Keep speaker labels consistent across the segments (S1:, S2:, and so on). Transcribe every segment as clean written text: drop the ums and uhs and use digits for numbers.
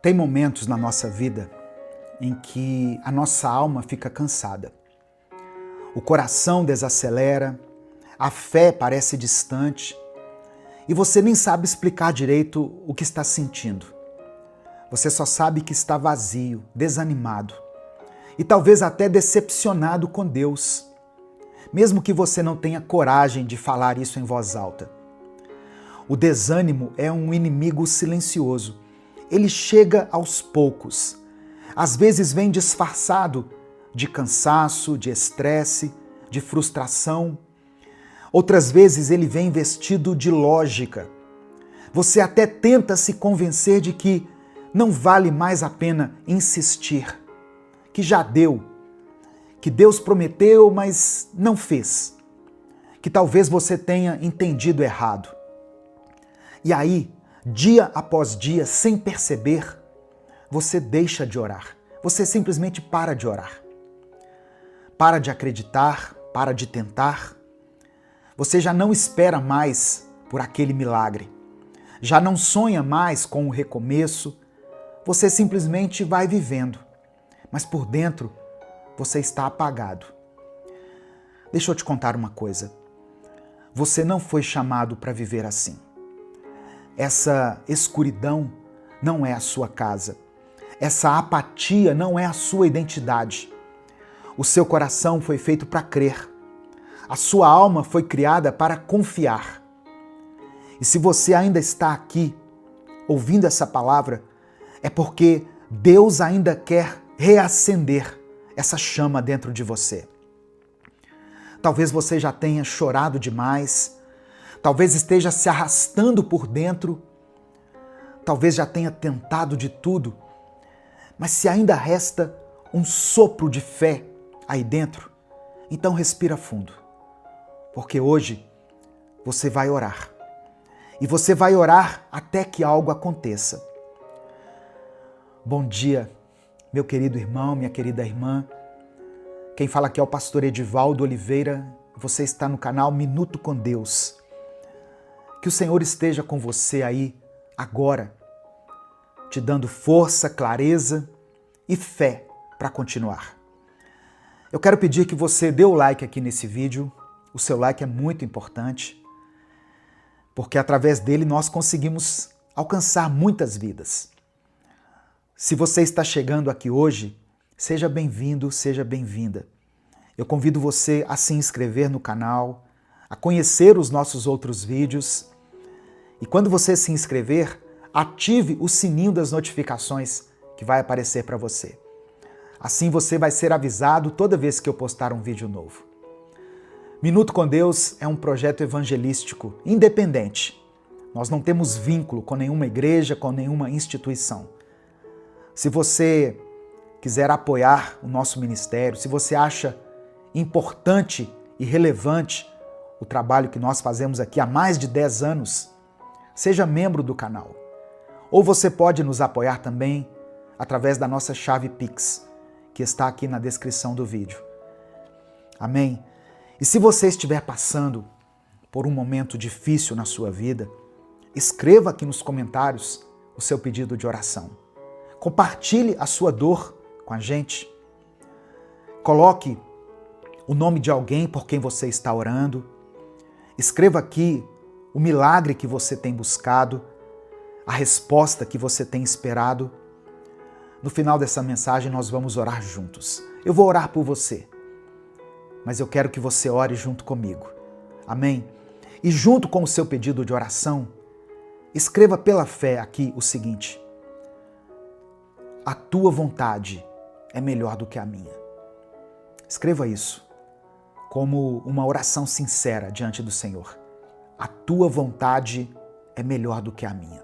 S1: Tem momentos na nossa vida em que a nossa alma fica cansada. O coração desacelera, a fé parece distante e você nem sabe explicar direito o que está sentindo. Você só sabe que está vazio, desanimado e talvez até decepcionado com Deus, mesmo que você não tenha coragem de falar isso em voz alta. O desânimo é um inimigo silencioso. Ele chega aos poucos. Às vezes vem disfarçado de cansaço, de estresse, de frustração. Outras vezes ele vem vestido de lógica. Você até tenta se convencer de que não vale mais a pena insistir, que já deu, que Deus prometeu, mas não fez, que talvez você tenha entendido errado. E aí, dia após dia, sem perceber, você deixa de orar. Você simplesmente para de orar. Para de acreditar, para de tentar. Você já não espera mais por aquele milagre. Já não sonha mais com o recomeço. Você simplesmente vai vivendo. Mas por dentro, você está apagado. Deixa eu te contar uma coisa. Você não foi chamado para viver assim. Essa escuridão não é a sua casa. Essa apatia não é a sua identidade. O seu coração foi feito para crer. A sua alma foi criada para confiar. E se você ainda está aqui, ouvindo essa palavra, é porque Deus ainda quer reacender essa chama dentro de você. Talvez você já tenha chorado demais, talvez esteja se arrastando por dentro, talvez já tenha tentado de tudo, mas se ainda resta um sopro de fé aí dentro, então respira fundo, porque hoje você vai orar. E você vai orar até que algo aconteça. Bom dia, meu querido irmão, minha querida irmã. Quem fala aqui é o pastor Edivaldo Oliveira. Você está no canal Minuto com Deus. Que o Senhor esteja com você aí agora, te dando força, clareza e fé para continuar. Eu quero pedir que você dê o like aqui nesse vídeo. O seu like é muito importante, porque através dele nós conseguimos alcançar muitas vidas. Se você está chegando aqui hoje, seja bem-vindo, seja bem-vinda. Eu convido você a se inscrever no canal, a conhecer os nossos outros vídeos. E quando você se inscrever, ative o sininho das notificações que vai aparecer para você. Assim você vai ser avisado toda vez que eu postar um vídeo novo. Minuto com Deus é um projeto evangelístico independente. Nós não temos vínculo com nenhuma igreja, com nenhuma instituição. Se você quiser apoiar o nosso ministério, se você acha importante e relevante o trabalho que nós fazemos aqui há mais de 10 anos, seja membro do canal. Ou você pode nos apoiar também através da nossa chave Pix, que está aqui na descrição do vídeo. Amém? E se você estiver passando por um momento difícil na sua vida, escreva aqui nos comentários o seu pedido de oração. Compartilhe a sua dor com a gente. Coloque o nome de alguém por quem você está orando. Escreva aqui o milagre que você tem buscado, a resposta que você tem esperado. No final dessa mensagem nós vamos orar juntos. Eu vou orar por você, mas eu quero que você ore junto comigo. Amém? E junto com o seu pedido de oração, escreva pela fé aqui o seguinte: a tua vontade é melhor do que a minha. Escreva isso como uma oração sincera diante do Senhor. A tua vontade é melhor do que a minha.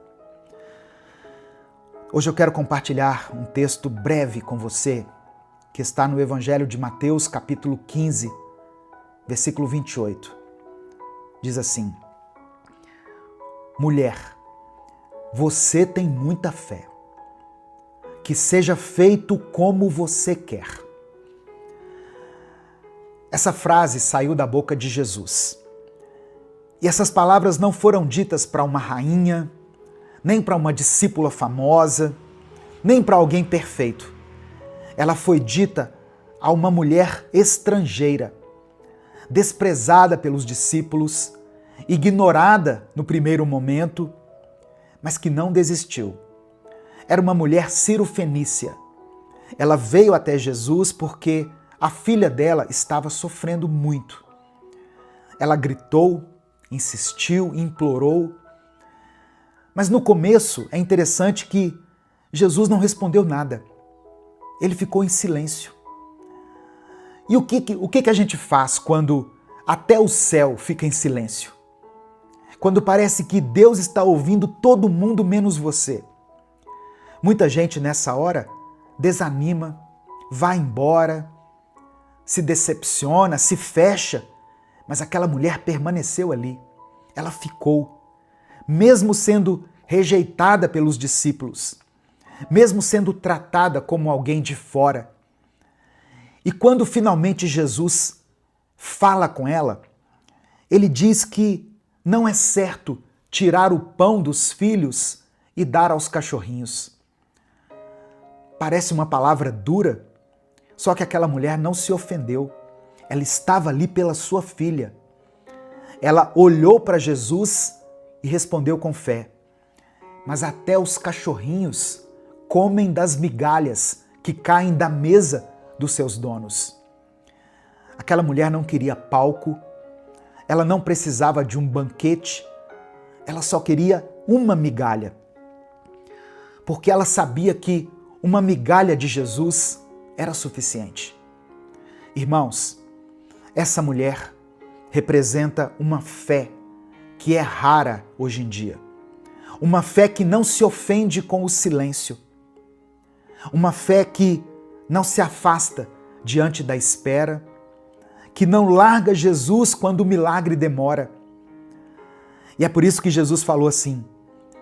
S1: Hoje eu quero compartilhar um texto breve com você, que está no Evangelho de Mateus, capítulo 15, versículo 28. Diz assim: mulher, você tem muita fé. Que seja feito como você quer. Essa frase saiu da boca de Jesus. E essas palavras não foram ditas para uma rainha, nem para uma discípula famosa, nem para alguém perfeito. Ela foi dita a uma mulher estrangeira, desprezada pelos discípulos, ignorada no primeiro momento, mas que não desistiu. Era uma mulher cirofenícia. Ela veio até Jesus porque a filha dela estava sofrendo muito. Ela gritou, insistiu, implorou. Mas no começo é interessante que Jesus não respondeu nada. Ele ficou em silêncio. E o que a gente faz quando até o céu fica em silêncio? Quando parece que Deus está ouvindo todo mundo menos você. Muita gente nessa hora desanima, vai embora, se decepciona, se fecha, mas aquela mulher permaneceu ali. Ela ficou, mesmo sendo rejeitada pelos discípulos, mesmo sendo tratada como alguém de fora. E quando finalmente Jesus fala com ela, ele diz que não é certo tirar o pão dos filhos e dar aos cachorrinhos. Parece uma palavra dura, só que aquela mulher não se ofendeu. Ela estava ali pela sua filha. Ela olhou para Jesus e respondeu com fé: mas até os cachorrinhos comem das migalhas que caem da mesa dos seus donos. Aquela mulher não queria palco, ela não precisava de um banquete, ela só queria uma migalha. Porque ela sabia que uma migalha de Jesus era suficiente. Irmãos, essa mulher representa uma fé que é rara hoje em dia. Uma fé que não se ofende com o silêncio. Uma fé que não se afasta diante da espera, que não larga Jesus quando o milagre demora. E é por isso que Jesus falou assim: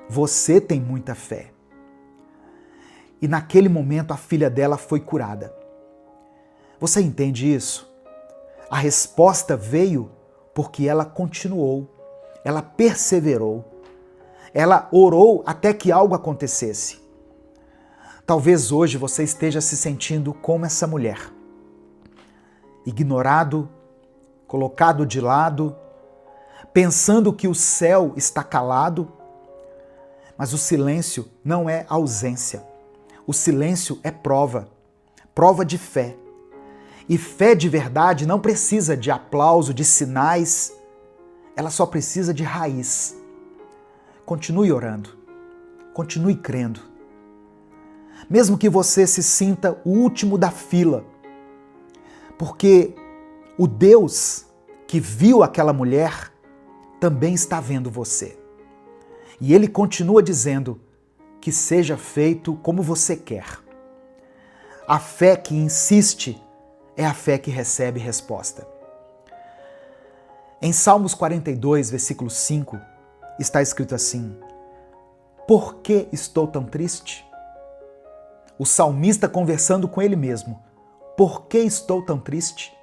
S1: você tem muita fé. E naquele momento a filha dela foi curada. Você entende isso? A resposta veio porque ela continuou, ela perseverou, ela orou até que algo acontecesse. Talvez hoje você esteja se sentindo como essa mulher, ignorado, colocado de lado, pensando que o céu está calado, mas o silêncio não é ausência. O silêncio é prova de fé. E fé de verdade não precisa de aplauso, de sinais, ela só precisa de raiz. Continue orando, continue crendo. Mesmo que você se sinta o último da fila, porque o Deus que viu aquela mulher também está vendo você. E Ele continua dizendo que seja feito como você quer. A fé que insiste é a fé que recebe resposta. Em Salmos 42, versículo 5, está escrito assim: por que estou tão triste? O salmista conversando com ele mesmo. Por que estou tão triste?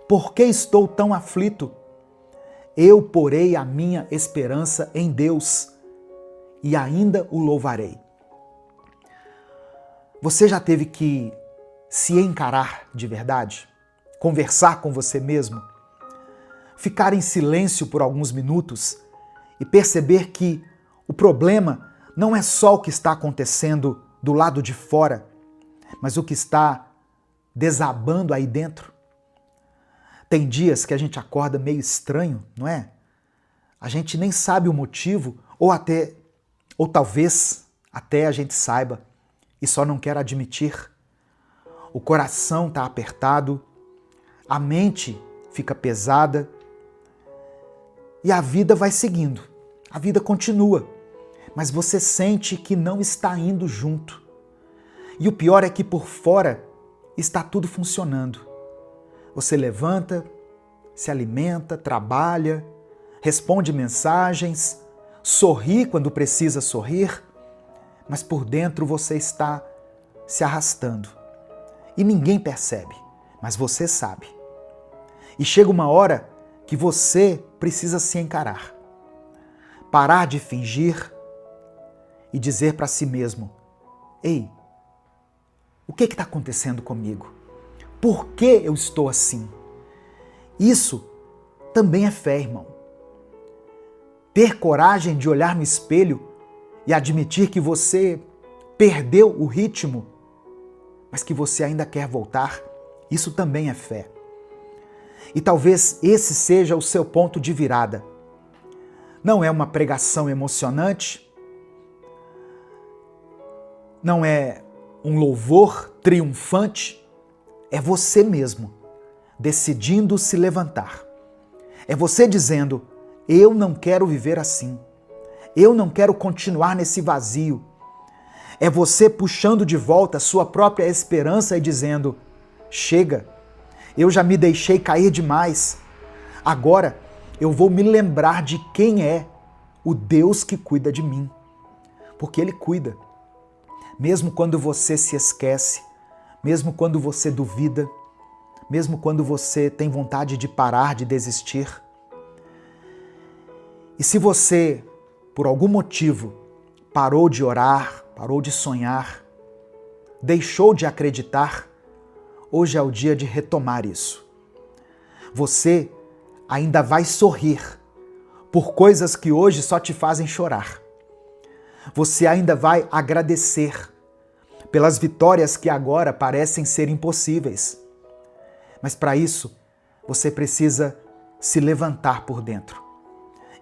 S1: Por que estou tão aflito? Eu porei a minha esperança em Deus e ainda o louvarei. Você já teve que se encarar de verdade? Conversar com você mesmo? Ficar em silêncio por alguns minutos e perceber que o problema não é só o que está acontecendo do lado de fora, mas o que está desabando aí dentro? Tem dias que a gente acorda meio estranho, não é? A gente nem sabe o motivo, ou talvez até a gente saiba e só não quer admitir. O coração está apertado, a mente fica pesada e a vida vai seguindo. A vida continua, mas você sente que não está indo junto. E o pior é que por fora está tudo funcionando. Você levanta, se alimenta, trabalha, responde mensagens, sorri quando precisa sorrir, mas por dentro você está se arrastando. E ninguém percebe, mas você sabe. E chega uma hora que você precisa se encarar. Parar de fingir e dizer para si mesmo: ei, O que está acontecendo comigo? Por que eu estou assim? Isso também é fé, irmão. Ter coragem de olhar no espelho e admitir que você perdeu o ritmo, mas que você ainda quer voltar, isso também é fé. E talvez esse seja o seu ponto de virada. Não é uma pregação emocionante, não é um louvor triunfante, é você mesmo decidindo se levantar. É você dizendo: eu não quero viver assim. Eu não quero continuar nesse vazio. É você puxando de volta a sua própria esperança e dizendo: chega, eu já me deixei cair demais. Agora eu vou me lembrar de quem é o Deus que cuida de mim. Porque Ele cuida. Mesmo quando você se esquece, mesmo quando você duvida, mesmo quando você tem vontade de parar, de desistir. E se você, por algum motivo, parou de orar, parou de sonhar, deixou de acreditar, hoje é o dia de retomar isso. Você ainda vai sorrir por coisas que hoje só te fazem chorar. Você ainda vai agradecer pelas vitórias que agora parecem ser impossíveis. Mas para isso, você precisa se levantar por dentro,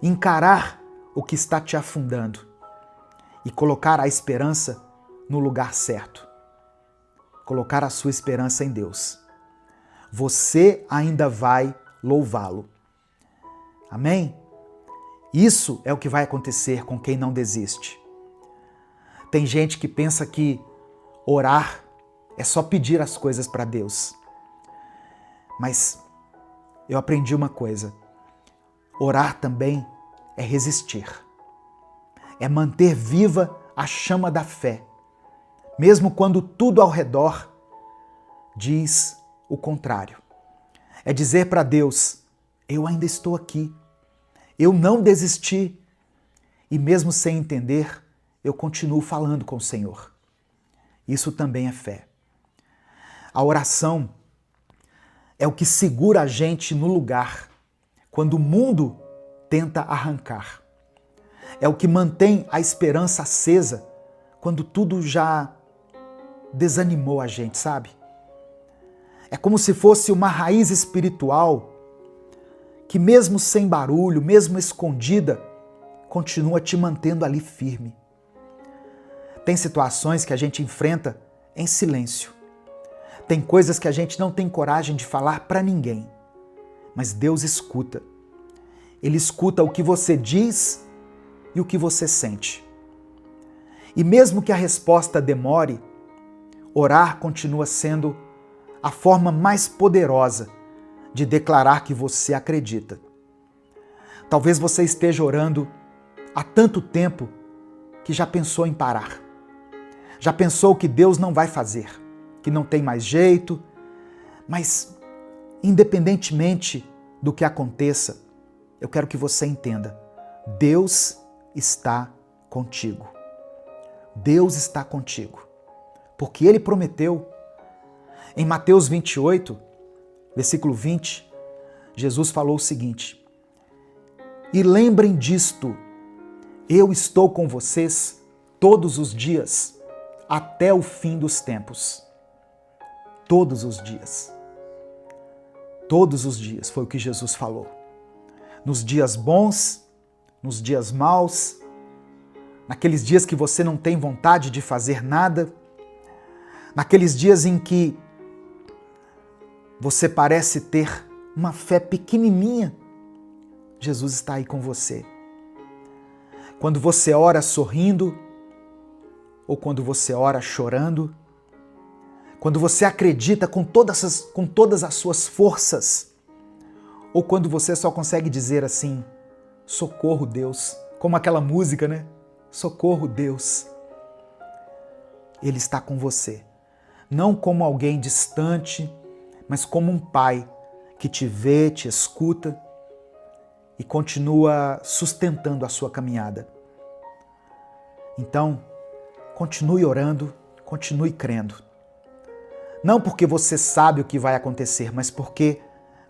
S1: encarar o que está te afundando e colocar a esperança no lugar certo. Colocar a sua esperança em Deus. Você ainda vai louvá-lo. Amém? Isso é o que vai acontecer com quem não desiste. Tem gente que pensa que orar é só pedir as coisas para Deus. Mas eu aprendi uma coisa. Orar também é resistir. É manter viva a chama da fé, mesmo quando tudo ao redor diz o contrário. É dizer para Deus: eu ainda estou aqui, eu não desisti, e mesmo sem entender, eu continuo falando com o Senhor. Isso também é fé. A oração é o que segura a gente no lugar quando o mundo tenta arrancar. É o que mantém a esperança acesa quando tudo já desanimou a gente, sabe? É como se fosse uma raiz espiritual que mesmo sem barulho, mesmo escondida, continua te mantendo ali firme. Tem situações que a gente enfrenta em silêncio. Tem coisas que a gente não tem coragem de falar para ninguém. Mas Deus escuta. Ele escuta o que você diz e o que você sente. E mesmo que a resposta demore, orar continua sendo a forma mais poderosa de declarar que você acredita. Talvez você esteja orando há tanto tempo que já pensou em parar. Já pensou que Deus não vai fazer, que não tem mais jeito, mas independentemente do que aconteça, eu quero que você entenda, Deus está contigo. Deus está contigo, porque Ele prometeu. Em Mateus 28, versículo 20, Jesus falou o seguinte: e lembrem disto, eu estou com vocês todos os dias, até o fim dos tempos. Todos os dias. Todos os dias foi o que Jesus falou. Nos dias bons, nos dias maus, naqueles dias que você não tem vontade de fazer nada, naqueles dias em que você parece ter uma fé pequenininha, Jesus está aí com você. Quando você ora sorrindo, ou quando você ora chorando, quando você acredita com todas as suas forças, ou quando você só consegue dizer assim, socorro Deus, como aquela música, né? Socorro Deus. Ele está com você, não como alguém distante, mas como um pai que te vê, te escuta e continua sustentando a sua caminhada. Então, continue orando, continue crendo. Não porque você sabe o que vai acontecer, mas porque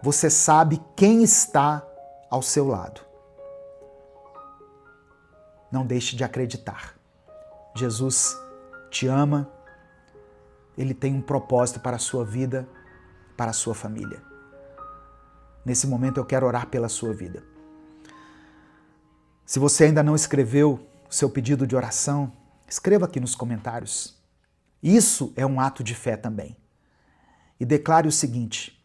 S1: você sabe quem está ao seu lado. Não deixe de acreditar. Jesus te ama, Ele tem um propósito para a sua vida, para a sua família. Nesse momento eu quero orar pela sua vida. Se você ainda não escreveu o seu pedido de oração, escreva aqui nos comentários. Isso é um ato de fé também. E declare o seguinte: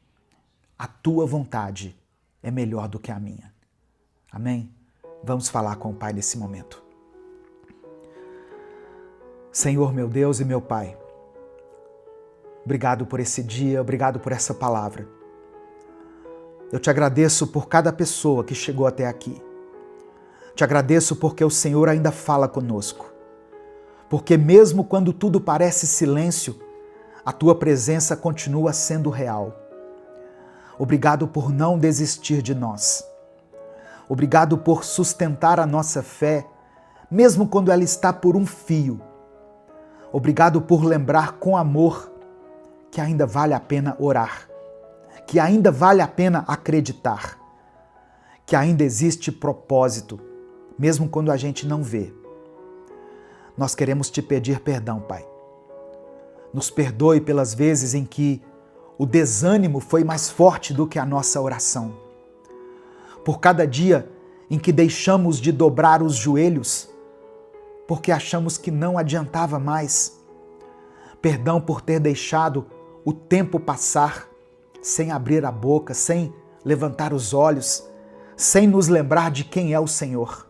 S1: a tua vontade é melhor do que a minha. Amém? Vamos falar com o Pai nesse momento. Senhor, meu Deus e meu Pai, obrigado por esse dia, obrigado por essa palavra. Eu te agradeço por cada pessoa que chegou até aqui. Te agradeço porque o Senhor ainda fala conosco. Porque mesmo quando tudo parece silêncio, a tua presença continua sendo real. Obrigado por não desistir de nós. Obrigado por sustentar a nossa fé, mesmo quando ela está por um fio. Obrigado por lembrar com amor que ainda vale a pena orar, que ainda vale a pena acreditar, que ainda existe propósito, mesmo quando a gente não vê. Nós queremos te pedir perdão, Pai. Nos perdoe pelas vezes em que o desânimo foi mais forte do que a nossa oração. Por cada dia em que deixamos de dobrar os joelhos, porque achamos que não adiantava mais. Perdão por ter deixado o tempo passar sem abrir a boca, sem levantar os olhos, sem nos lembrar de quem é o Senhor.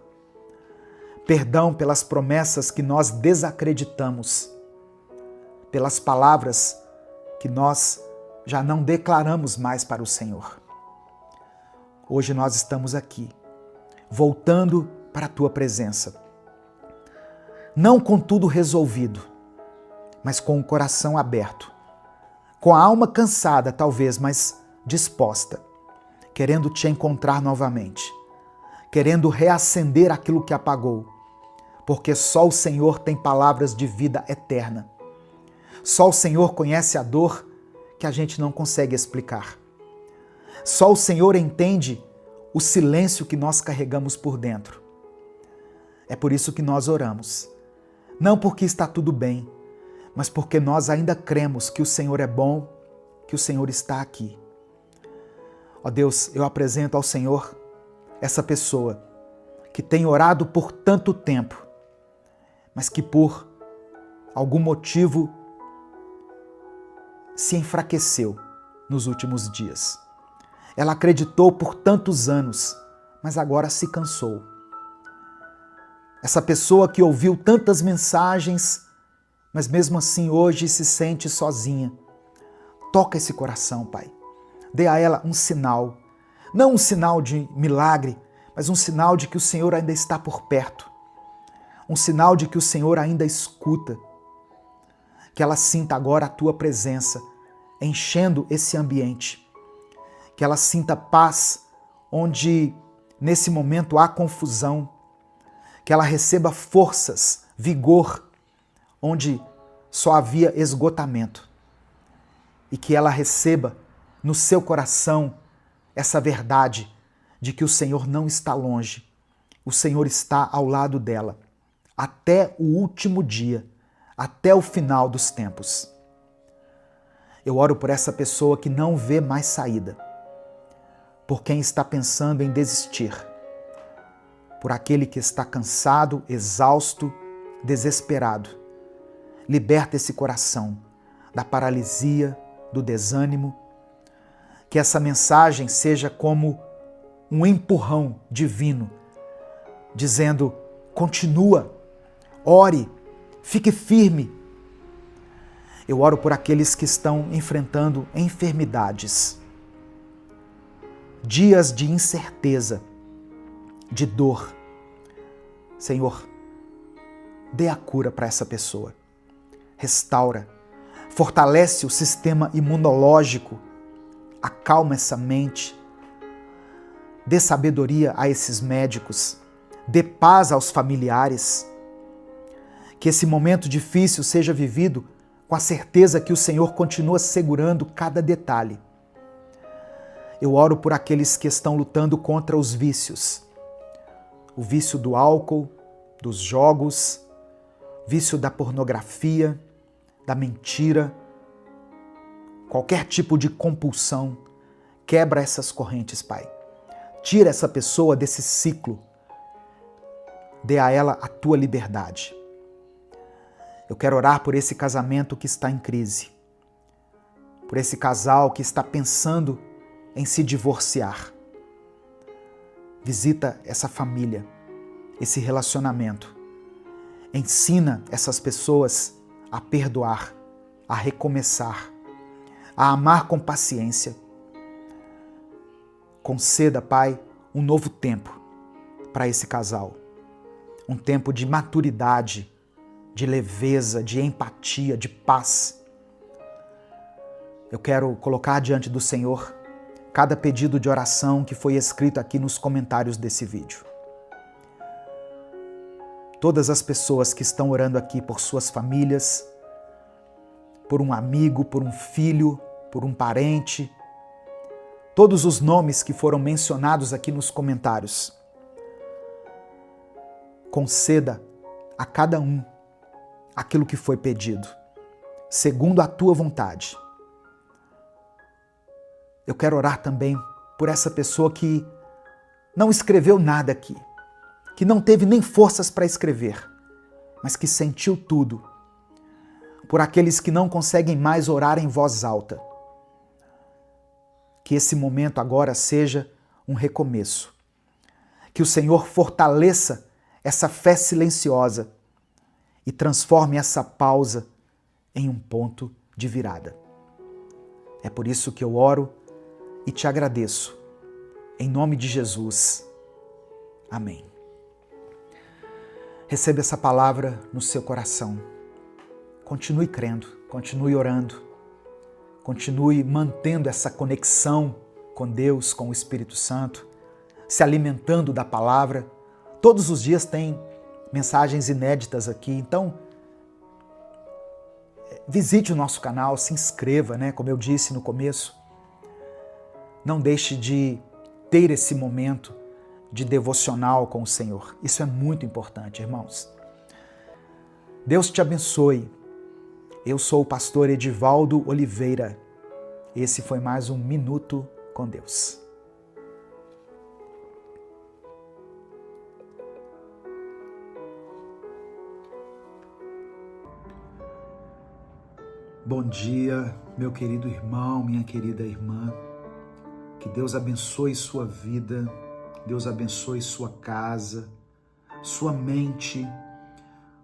S1: Perdão pelas promessas que nós desacreditamos, pelas palavras que nós já não declaramos mais para o Senhor. Hoje nós estamos aqui, voltando para a tua presença. Não com tudo resolvido, mas com o coração aberto, com a alma cansada talvez, mas disposta, querendo te encontrar novamente, querendo reacender aquilo que apagou, porque só o Senhor tem palavras de vida eterna. Só o Senhor conhece a dor que a gente não consegue explicar. Só o Senhor entende o silêncio que nós carregamos por dentro. É por isso que nós oramos. Não porque está tudo bem, mas porque nós ainda cremos que o Senhor é bom, que o Senhor está aqui. Ó Deus, eu apresento ao Senhor essa pessoa que tem orado por tanto tempo, mas que por algum motivo se enfraqueceu nos últimos dias. Ela acreditou por tantos anos, mas agora se cansou. Essa pessoa que ouviu tantas mensagens, mas mesmo assim hoje se sente sozinha. Toca esse coração, Pai. Dê a ela um sinal. Não um sinal de milagre, mas um sinal de que o Senhor ainda está por perto. Um sinal de que o Senhor ainda escuta. Que ela sinta agora a tua presença, enchendo esse ambiente. Que ela sinta paz, onde nesse momento há confusão. Que ela receba forças, vigor, onde só havia esgotamento. E que ela receba no seu coração essa verdade de que o Senhor não está longe. O Senhor está ao lado dela, até o último dia, até o final dos tempos. Eu oro por essa pessoa que não vê mais saída, por quem está pensando em desistir, por aquele que está cansado, exausto, desesperado. Liberta esse coração da paralisia, do desânimo. Que essa mensagem seja como um empurrão divino, dizendo: continua, ore, fique firme. Eu oro por aqueles que estão enfrentando enfermidades, dias de incerteza, de dor. Senhor, dê a cura para essa pessoa. Restaura, fortalece o sistema imunológico, acalma essa mente, dê sabedoria a esses médicos, dê paz aos familiares. Que esse momento difícil seja vivido com a certeza que o Senhor continua segurando cada detalhe. Eu oro por aqueles que estão lutando contra os vícios. O vício do álcool, dos jogos, vício da pornografia, da mentira, qualquer tipo de compulsão. Quebra essas correntes, Pai. Tira essa pessoa desse ciclo. Dê a ela a tua liberdade. Eu quero orar por esse casamento que está em crise, por esse casal que está pensando em se divorciar. Visita essa família, esse relacionamento. Ensina essas pessoas a perdoar, a recomeçar, a amar com paciência. Conceda, Pai, um novo tempo para esse casal. Um tempo de maturidade, de leveza, de empatia, de paz. Eu quero colocar diante do Senhor cada pedido de oração que foi escrito aqui nos comentários desse vídeo. Todas as pessoas que estão orando aqui por suas famílias, por um amigo, por um filho, por um parente, todos os nomes que foram mencionados aqui nos comentários. Conceda a cada um aquilo que foi pedido, segundo a tua vontade. Eu quero orar também por essa pessoa que não escreveu nada aqui, que não teve nem forças para escrever, mas que sentiu tudo. Por aqueles que não conseguem mais orar em voz alta. Que esse momento agora seja um recomeço. Que o Senhor fortaleça essa fé silenciosa e transforme essa pausa em um ponto de virada. É por isso que eu oro e te agradeço. Em nome de Jesus. Amém. Receba essa palavra no seu coração. Continue crendo, continue orando, continue mantendo essa conexão com Deus, com o Espírito Santo, se alimentando da palavra. Todos os dias tem mensagens inéditas aqui, então visite o nosso canal, se inscreva, como eu disse no começo. Não deixe de ter esse momento de devocional com o Senhor. Isso é muito importante, irmãos. Deus te abençoe. Eu sou o pastor Edivaldo Oliveira. Esse foi mais um Minuto com Deus. Bom dia, meu querido irmão, minha querida irmã. Que Deus abençoe sua vida, Deus abençoe sua casa, sua mente,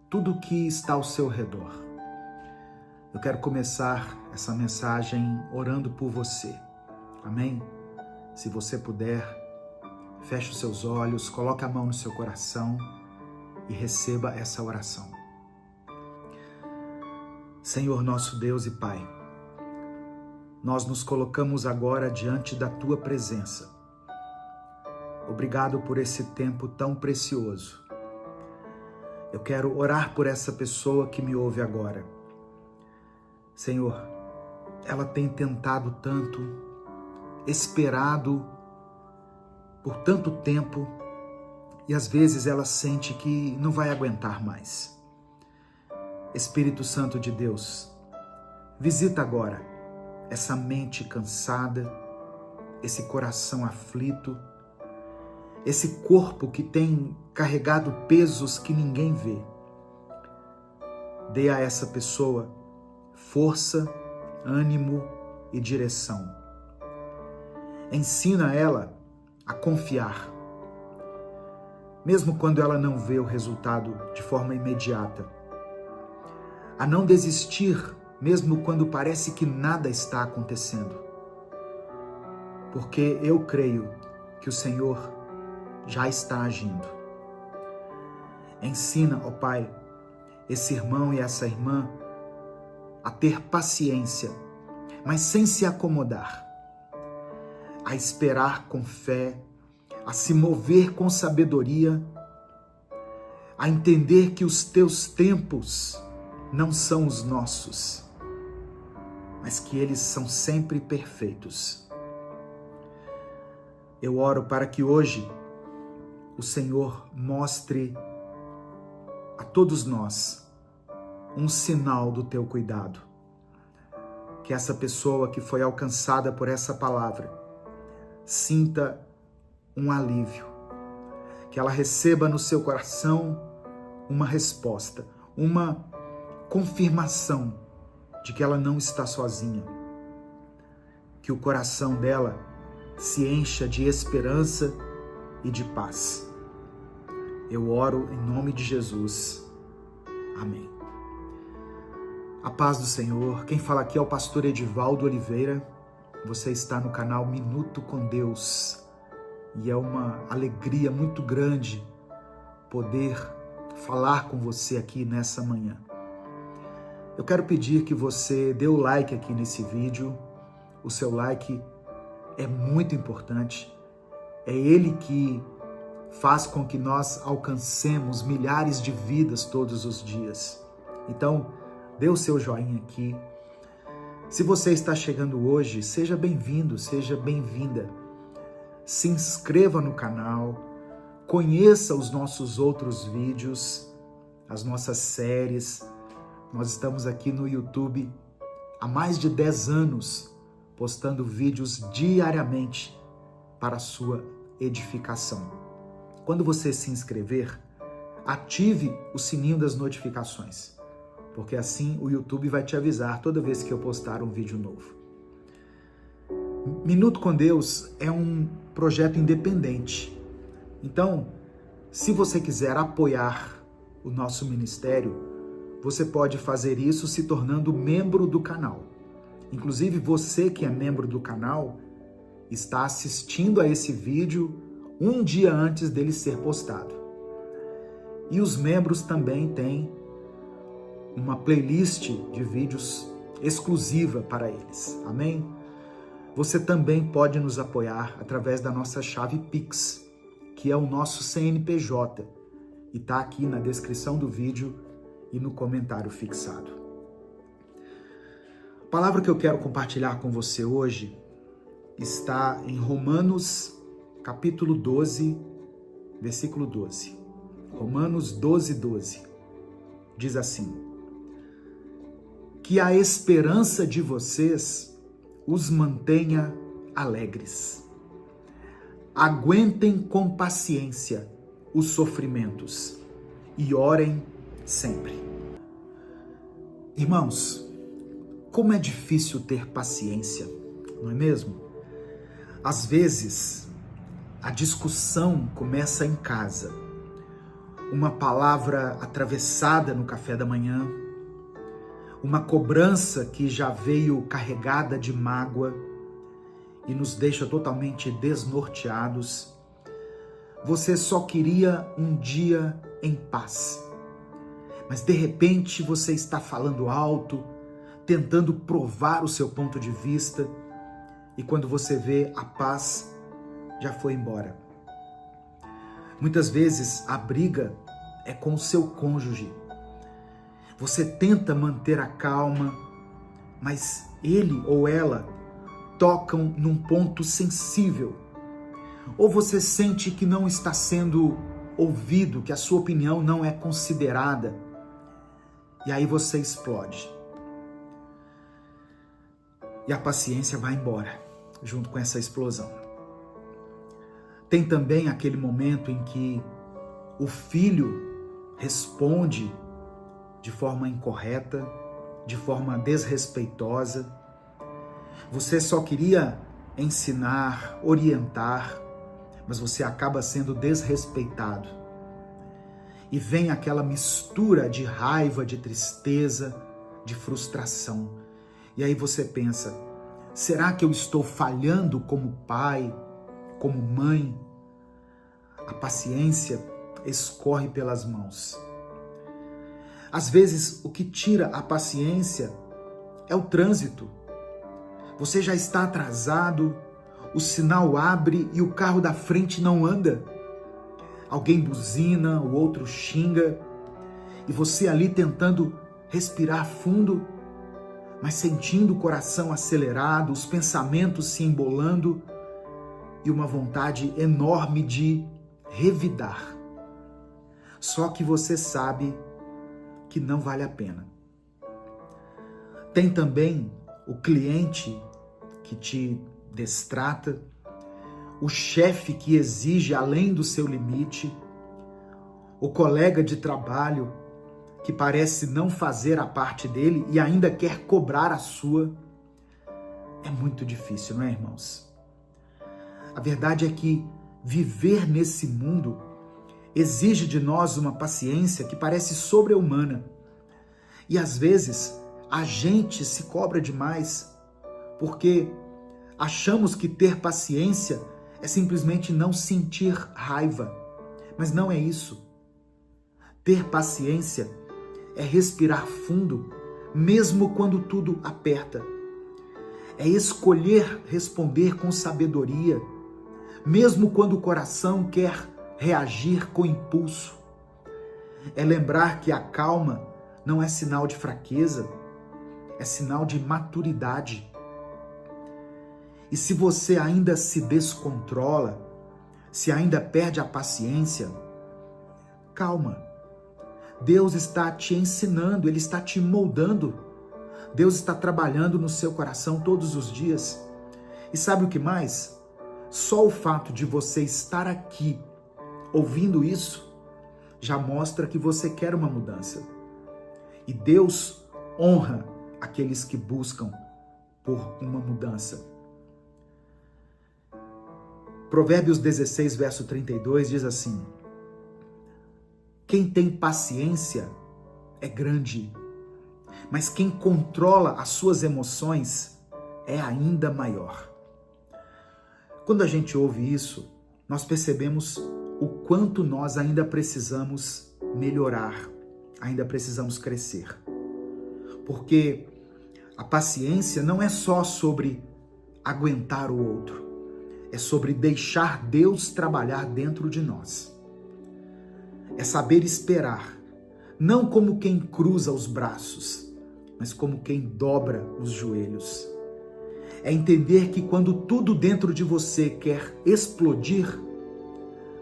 S1: tudo que está ao seu redor. Eu quero começar essa mensagem orando por você. Amém? Se você puder, feche os seus olhos, coloque a mão no seu coração e receba essa oração. Senhor nosso Deus e Pai, nós nos colocamos agora diante da Tua presença. Obrigado por esse tempo tão precioso. Eu quero orar por essa pessoa que me ouve agora. Senhor, ela tem tentado tanto, esperado por tanto tempo e às vezes ela sente que não vai aguentar mais. Espírito Santo de Deus, visita agora essa mente cansada, esse coração aflito, esse corpo que tem carregado pesos que ninguém vê. Dê a essa pessoa força, ânimo e direção. Ensina ela a confiar, mesmo quando ela não vê o resultado de forma imediata. A não desistir, mesmo quando parece que nada está acontecendo. Porque eu creio que o Senhor já está agindo. Ensina, ó Pai, esse irmão e essa irmã a ter paciência, mas sem se acomodar, a esperar com fé, a se mover com sabedoria, a entender que os teus tempos não são os nossos, mas que eles são sempre perfeitos. Eu oro para que hoje o Senhor mostre a todos nós um sinal do teu cuidado. Que essa pessoa que foi alcançada por essa palavra sinta um alívio, que ela receba no seu coração uma resposta, uma confirmação de que ela não está sozinha, que o coração dela se encha de esperança e de paz. Eu oro em nome de Jesus. Amém. A paz do Senhor. Quem fala aqui é o pastor Edivaldo Oliveira. Você está no canal Minuto com Deus. E é uma alegria muito grande poder falar com você aqui nessa manhã. Eu quero pedir que você dê o like aqui nesse vídeo. O seu like é muito importante. É ele que faz com que nós alcancemos milhares de vidas todos os dias. Então, dê o seu joinha aqui. Se você está chegando hoje, seja bem-vindo, seja bem-vinda. Se inscreva no canal, conheça os nossos outros vídeos, as nossas séries. Nós estamos aqui no YouTube há mais de 10 anos, postando vídeos diariamente para a sua edificação. Quando você se inscrever, ative o sininho das notificações, porque assim o YouTube vai te avisar toda vez que eu postar um vídeo novo. Minuto com Deus é um projeto independente. Então, se você quiser apoiar o nosso ministério, você pode fazer isso se tornando membro do canal. Inclusive, você que é membro do canal está assistindo a esse vídeo um dia antes dele ser postado. E os membros também têm uma playlist de vídeos exclusiva para eles. Amém? Você também pode nos apoiar através da nossa chave Pix, que é o nosso CNPJ, e está aqui na descrição do vídeo e no comentário fixado. A palavra que eu quero compartilhar com você hoje está em Romanos capítulo 12, versículo 12. Romanos 12, 12. Diz assim: que a esperança de vocês os mantenha alegres. Aguentem com paciência os sofrimentos e orem sempre. Irmãos, como é difícil ter paciência, não é mesmo? Às vezes, a discussão começa em casa. Uma palavra atravessada no café da manhã, uma cobrança que já veio carregada de mágoa e nos deixa totalmente desnorteados. Você só queria um dia em paz, mas de repente você está falando alto, tentando provar o seu ponto de vista, e quando você vê, a paz já foi embora. Muitas vezes a briga é com o seu cônjuge. Você tenta manter a calma, mas ele ou ela tocam num ponto sensível. Ou você sente que não está sendo ouvido, que a sua opinião não é considerada. E aí você explode. E a paciência vai embora, junto com essa explosão. Tem também aquele momento em que o filho responde de forma incorreta, de forma desrespeitosa. Você só queria ensinar, orientar, mas você acaba sendo desrespeitado. E vem aquela mistura de raiva, de tristeza, de frustração. E aí você pensa, será que eu estou falhando como pai, como mãe? A paciência escorre pelas mãos. Às vezes, o que tira a paciência é o trânsito. Você já está atrasado, o sinal abre e o carro da frente não anda. Alguém buzina, o outro xinga, e você ali tentando respirar fundo, mas sentindo o coração acelerado, os pensamentos se embolando e uma vontade enorme de revidar. Só que você sabe que não vale a pena. Tem também o cliente que te destrata, o chefe que exige além do seu limite, o colega de trabalho que parece não fazer a parte dele e ainda quer cobrar a sua. É muito difícil, não é, irmãos? A verdade é que viver nesse mundo exige de nós uma paciência que parece sobre-humana. E às vezes a gente se cobra demais porque achamos que ter paciência é simplesmente não sentir raiva. Mas não é isso. Ter paciência é respirar fundo, mesmo quando tudo aperta. É escolher responder com sabedoria, mesmo quando o coração quer reagir com impulso. É lembrar que a calma não é sinal de fraqueza, é sinal de maturidade. E se você ainda se descontrola, se ainda perde a paciência, calma. Deus está te ensinando, Ele está te moldando. Deus está trabalhando no seu coração todos os dias. E sabe o que mais? Só o fato de você estar aqui ouvindo isso já mostra que você quer uma mudança. E Deus honra aqueles que buscam por uma mudança. Provérbios 16, verso 32 diz assim: quem tem paciência é grande, mas quem controla as suas emoções é ainda maior. Quando a gente ouve isso, nós percebemos o quanto nós ainda precisamos melhorar, ainda precisamos crescer. Porque a paciência não é só sobre aguentar o outro, é sobre deixar Deus trabalhar dentro de nós. É saber esperar, não como quem cruza os braços, mas como quem dobra os joelhos. É entender que quando tudo dentro de você quer explodir,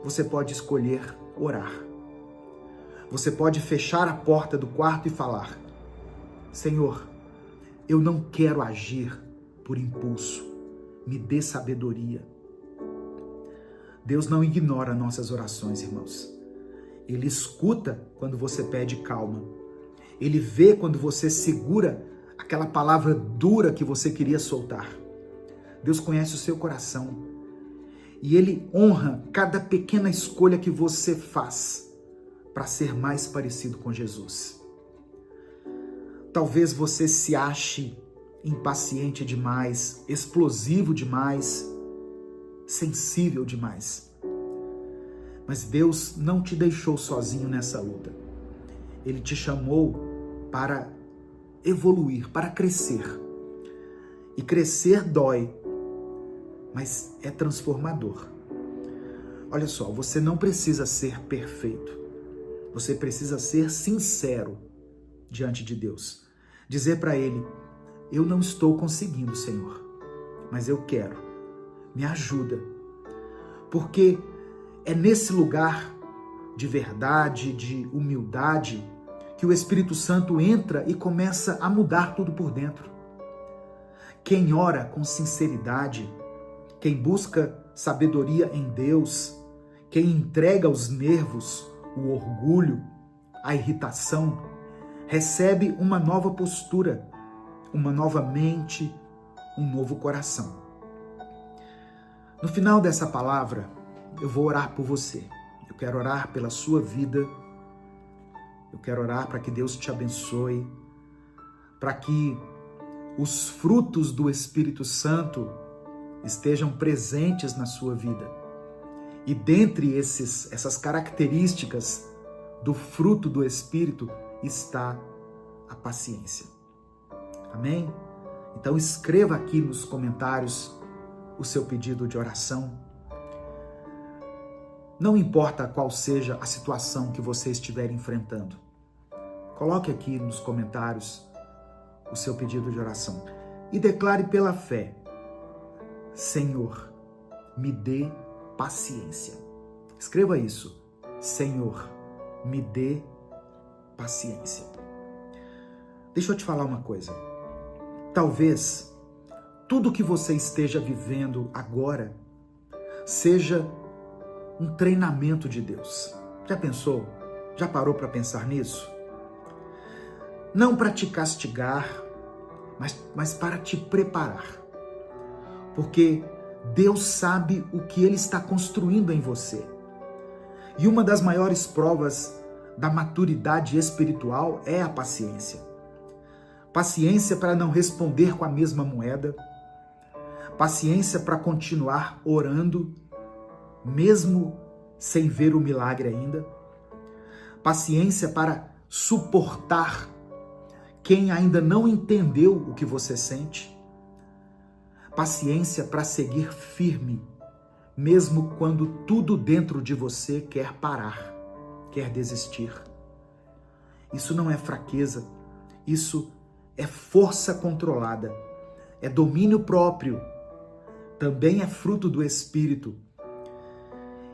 S1: você pode escolher orar. Você pode fechar a porta do quarto e falar: Senhor, eu não quero agir por impulso, me dê sabedoria. Deus não ignora nossas orações, irmãos. Ele escuta quando você pede calma. Ele vê quando você segura aquela palavra dura que você queria soltar. Deus conhece o seu coração e Ele honra cada pequena escolha que você faz para ser mais parecido com Jesus. Talvez você se ache impaciente demais, explosivo demais, sensível demais. Mas Deus não te deixou sozinho nessa luta. Ele te chamou para evoluir, para crescer. E crescer dói, mas é transformador. Olha só, você não precisa ser perfeito. Você precisa ser sincero diante de Deus. Dizer para Ele: eu não estou conseguindo, Senhor, mas eu quero. Me ajuda. Porque é nesse lugar de verdade, de humildade, que o Espírito Santo entra e começa a mudar tudo por dentro. Quem ora com sinceridade, quem busca sabedoria em Deus, quem entrega os nervos, o orgulho, a irritação, recebe uma nova postura, uma nova mente, um novo coração. No final dessa palavra, eu vou orar por você. Eu quero orar pela sua vida. Eu quero orar para que Deus te abençoe, para que os frutos do Espírito Santo estejam presentes na sua vida. E dentre essas características do fruto do Espírito está a paciência. Amém? Então escreva aqui nos comentários o seu pedido de oração. Não importa qual seja a situação que você estiver enfrentando. Coloque aqui nos comentários o seu pedido de oração. E declare pela fé: Senhor, me dê paciência. Escreva isso: Senhor, me dê paciência. Deixa eu te falar uma coisa. Talvez tudo que você esteja vivendo agora seja um treinamento de Deus. Já pensou? Já parou para pensar nisso? Não para te castigar, mas para te preparar. Porque Deus sabe o que Ele está construindo em você. E uma das maiores provas da maturidade espiritual é a paciência. Paciência para não responder com a mesma moeda. Paciência para continuar orando, mesmo sem ver o milagre ainda. Paciência para suportar quem ainda não entendeu o que você sente. Paciência para seguir firme, mesmo quando tudo dentro de você quer parar, quer desistir. Isso não é fraqueza, isso é força controlada, é domínio próprio, também é fruto do Espírito.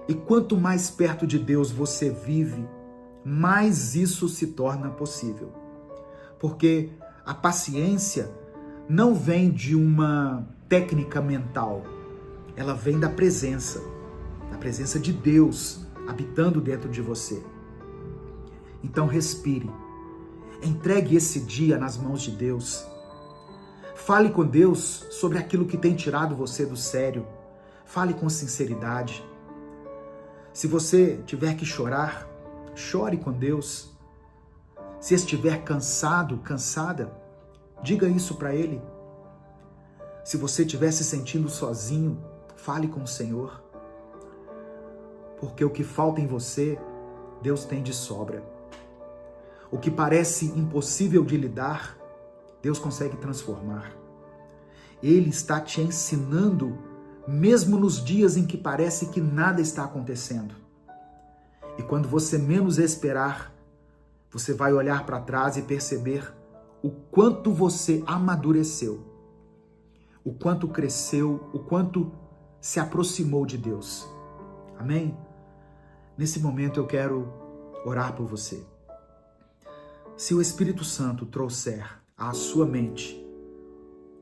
S1: E quanto mais perto de Deus você vive, mais isso se torna possível. Porque a paciência não vem de uma técnica mental, ela vem da presença de Deus habitando dentro de você. Então respire, entregue esse dia nas mãos de Deus. Fale com Deus sobre aquilo que tem tirado você do sério. Fale com sinceridade. Se você tiver que chorar, chore com Deus. Se estiver cansado, cansada, diga isso para Ele. Se você estiver se sentindo sozinho, fale com o Senhor. Porque o que falta em você, Deus tem de sobra. O que parece impossível de lidar, Deus consegue transformar. Ele está te ensinando, mesmo nos dias em que parece que nada está acontecendo. E quando você menos esperar, você vai olhar para trás e perceber o quanto você amadureceu, o quanto cresceu, o quanto se aproximou de Deus. Amém? Nesse momento eu quero orar por você. Se o Espírito Santo trouxer à sua mente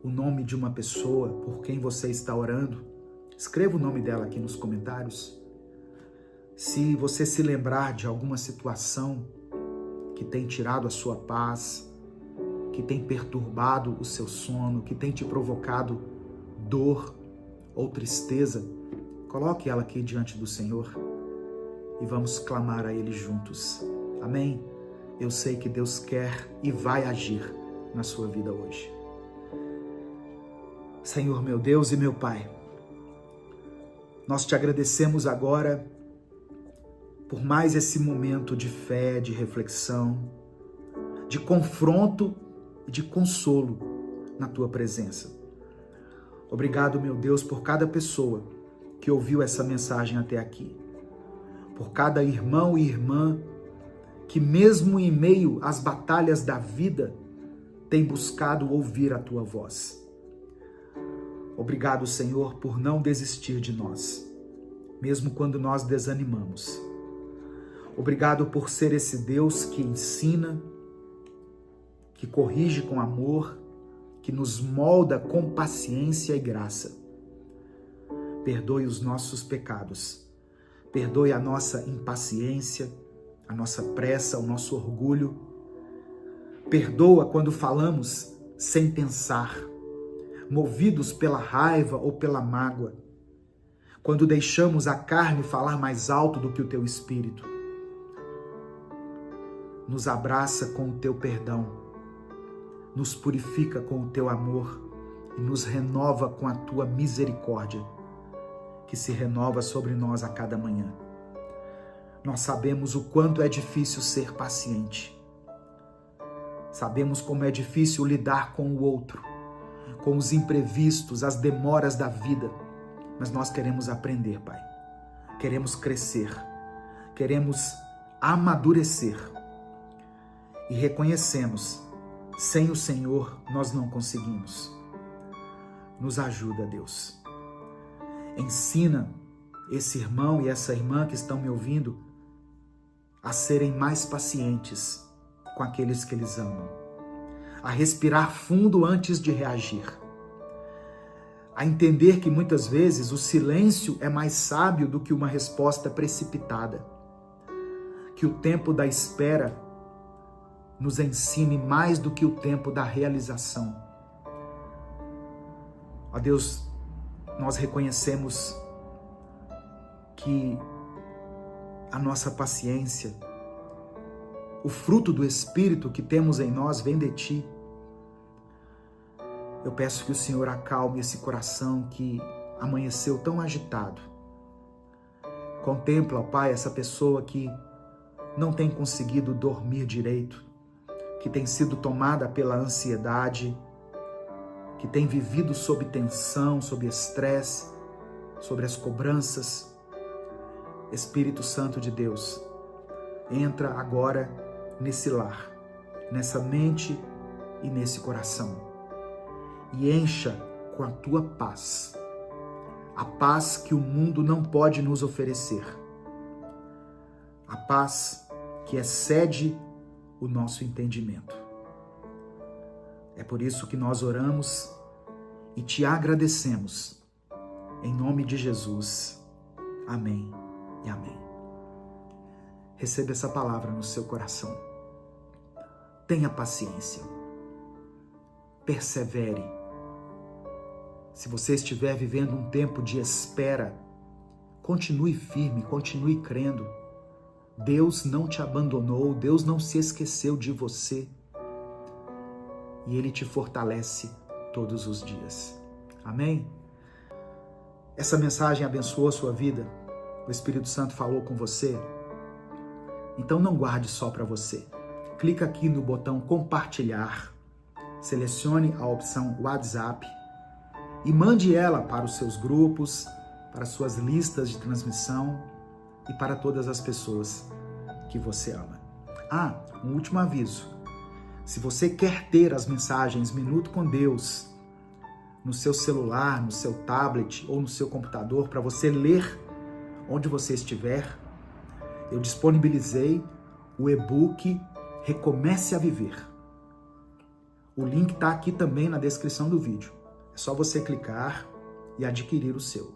S1: o nome de uma pessoa por quem você está orando, escreva o nome dela aqui nos comentários. Se você se lembrar de alguma situação que tem tirado a sua paz, que tem perturbado o seu sono, que tem te provocado dor ou tristeza, coloque ela aqui diante do Senhor e vamos clamar a Ele juntos. Amém? Eu sei que Deus quer e vai agir na sua vida hoje. Senhor, meu Deus e meu Pai, nós te agradecemos agora por mais esse momento de fé, de reflexão, de confronto e de consolo na Tua presença. Obrigado, meu Deus, por cada pessoa que ouviu essa mensagem até aqui, por cada irmão e irmã que mesmo em meio às batalhas da vida tem buscado ouvir a Tua voz. Obrigado, Senhor, por não desistir de nós, mesmo quando nós desanimamos. Obrigado por ser esse Deus que ensina, que corrige com amor, que nos molda com paciência e graça. Perdoe os nossos pecados, perdoe a nossa impaciência, a nossa pressa, o nosso orgulho. Perdoa quando falamos sem pensar, movidos pela raiva ou pela mágoa, quando deixamos a carne falar mais alto do que o Teu Espírito. Nos abraça com o Teu perdão, nos purifica com o Teu amor e nos renova com a Tua misericórdia, que se renova sobre nós a cada manhã. Nós sabemos o quanto é difícil ser paciente. Sabemos como é difícil lidar com o outro, com os imprevistos, as demoras da vida. Mas nós queremos aprender, Pai. Queremos crescer. Queremos amadurecer. E reconhecemos Sem o Senhor, nós não conseguimos. Nos ajuda, Deus. Ensina esse irmão e essa irmã que estão me ouvindo a serem mais pacientes com aqueles que eles amam, a respirar fundo antes de reagir, a entender que muitas vezes o silêncio é mais sábio do que uma resposta precipitada, que o tempo da espera nos ensine mais do que o tempo da realização. Ó Deus, nós reconhecemos que a nossa paciência, o fruto do Espírito que temos em nós vem de Ti. Eu peço que o Senhor acalme esse coração que amanheceu tão agitado. Contempla, ó Pai, essa pessoa que não tem conseguido dormir direito, que tem sido tomada pela ansiedade, que tem vivido sob tensão, sob estresse, sobre as cobranças. Espírito Santo de Deus, entra agora nesse lar, nessa mente e nesse coração, e encha com a Tua paz, a paz que o mundo não pode nos oferecer, a paz que excede o nosso entendimento. É por isso que nós oramos e Te agradecemos, em nome de Jesus. Amém e amém. Receba essa palavra no seu coração. Tenha paciência. Persevere. Se você estiver vivendo um tempo de espera, continue firme, continue crendo. Deus não te abandonou, Deus não se esqueceu de você. E Ele te fortalece todos os dias. Amém? Essa mensagem abençoou a sua vida? O Espírito Santo falou com você? Então não guarde só para você. Clica aqui no botão compartilhar, selecione a opção WhatsApp e mande ela para os seus grupos, para as suas listas de transmissão e para todas as pessoas que você ama. Um último aviso. Se você quer ter as mensagens Minuto com Deus no seu celular, no seu tablet ou no seu computador para você ler onde você estiver, eu disponibilizei o e-book Recomece a Viver. O link está aqui também na descrição do vídeo. É só você clicar e adquirir o seu.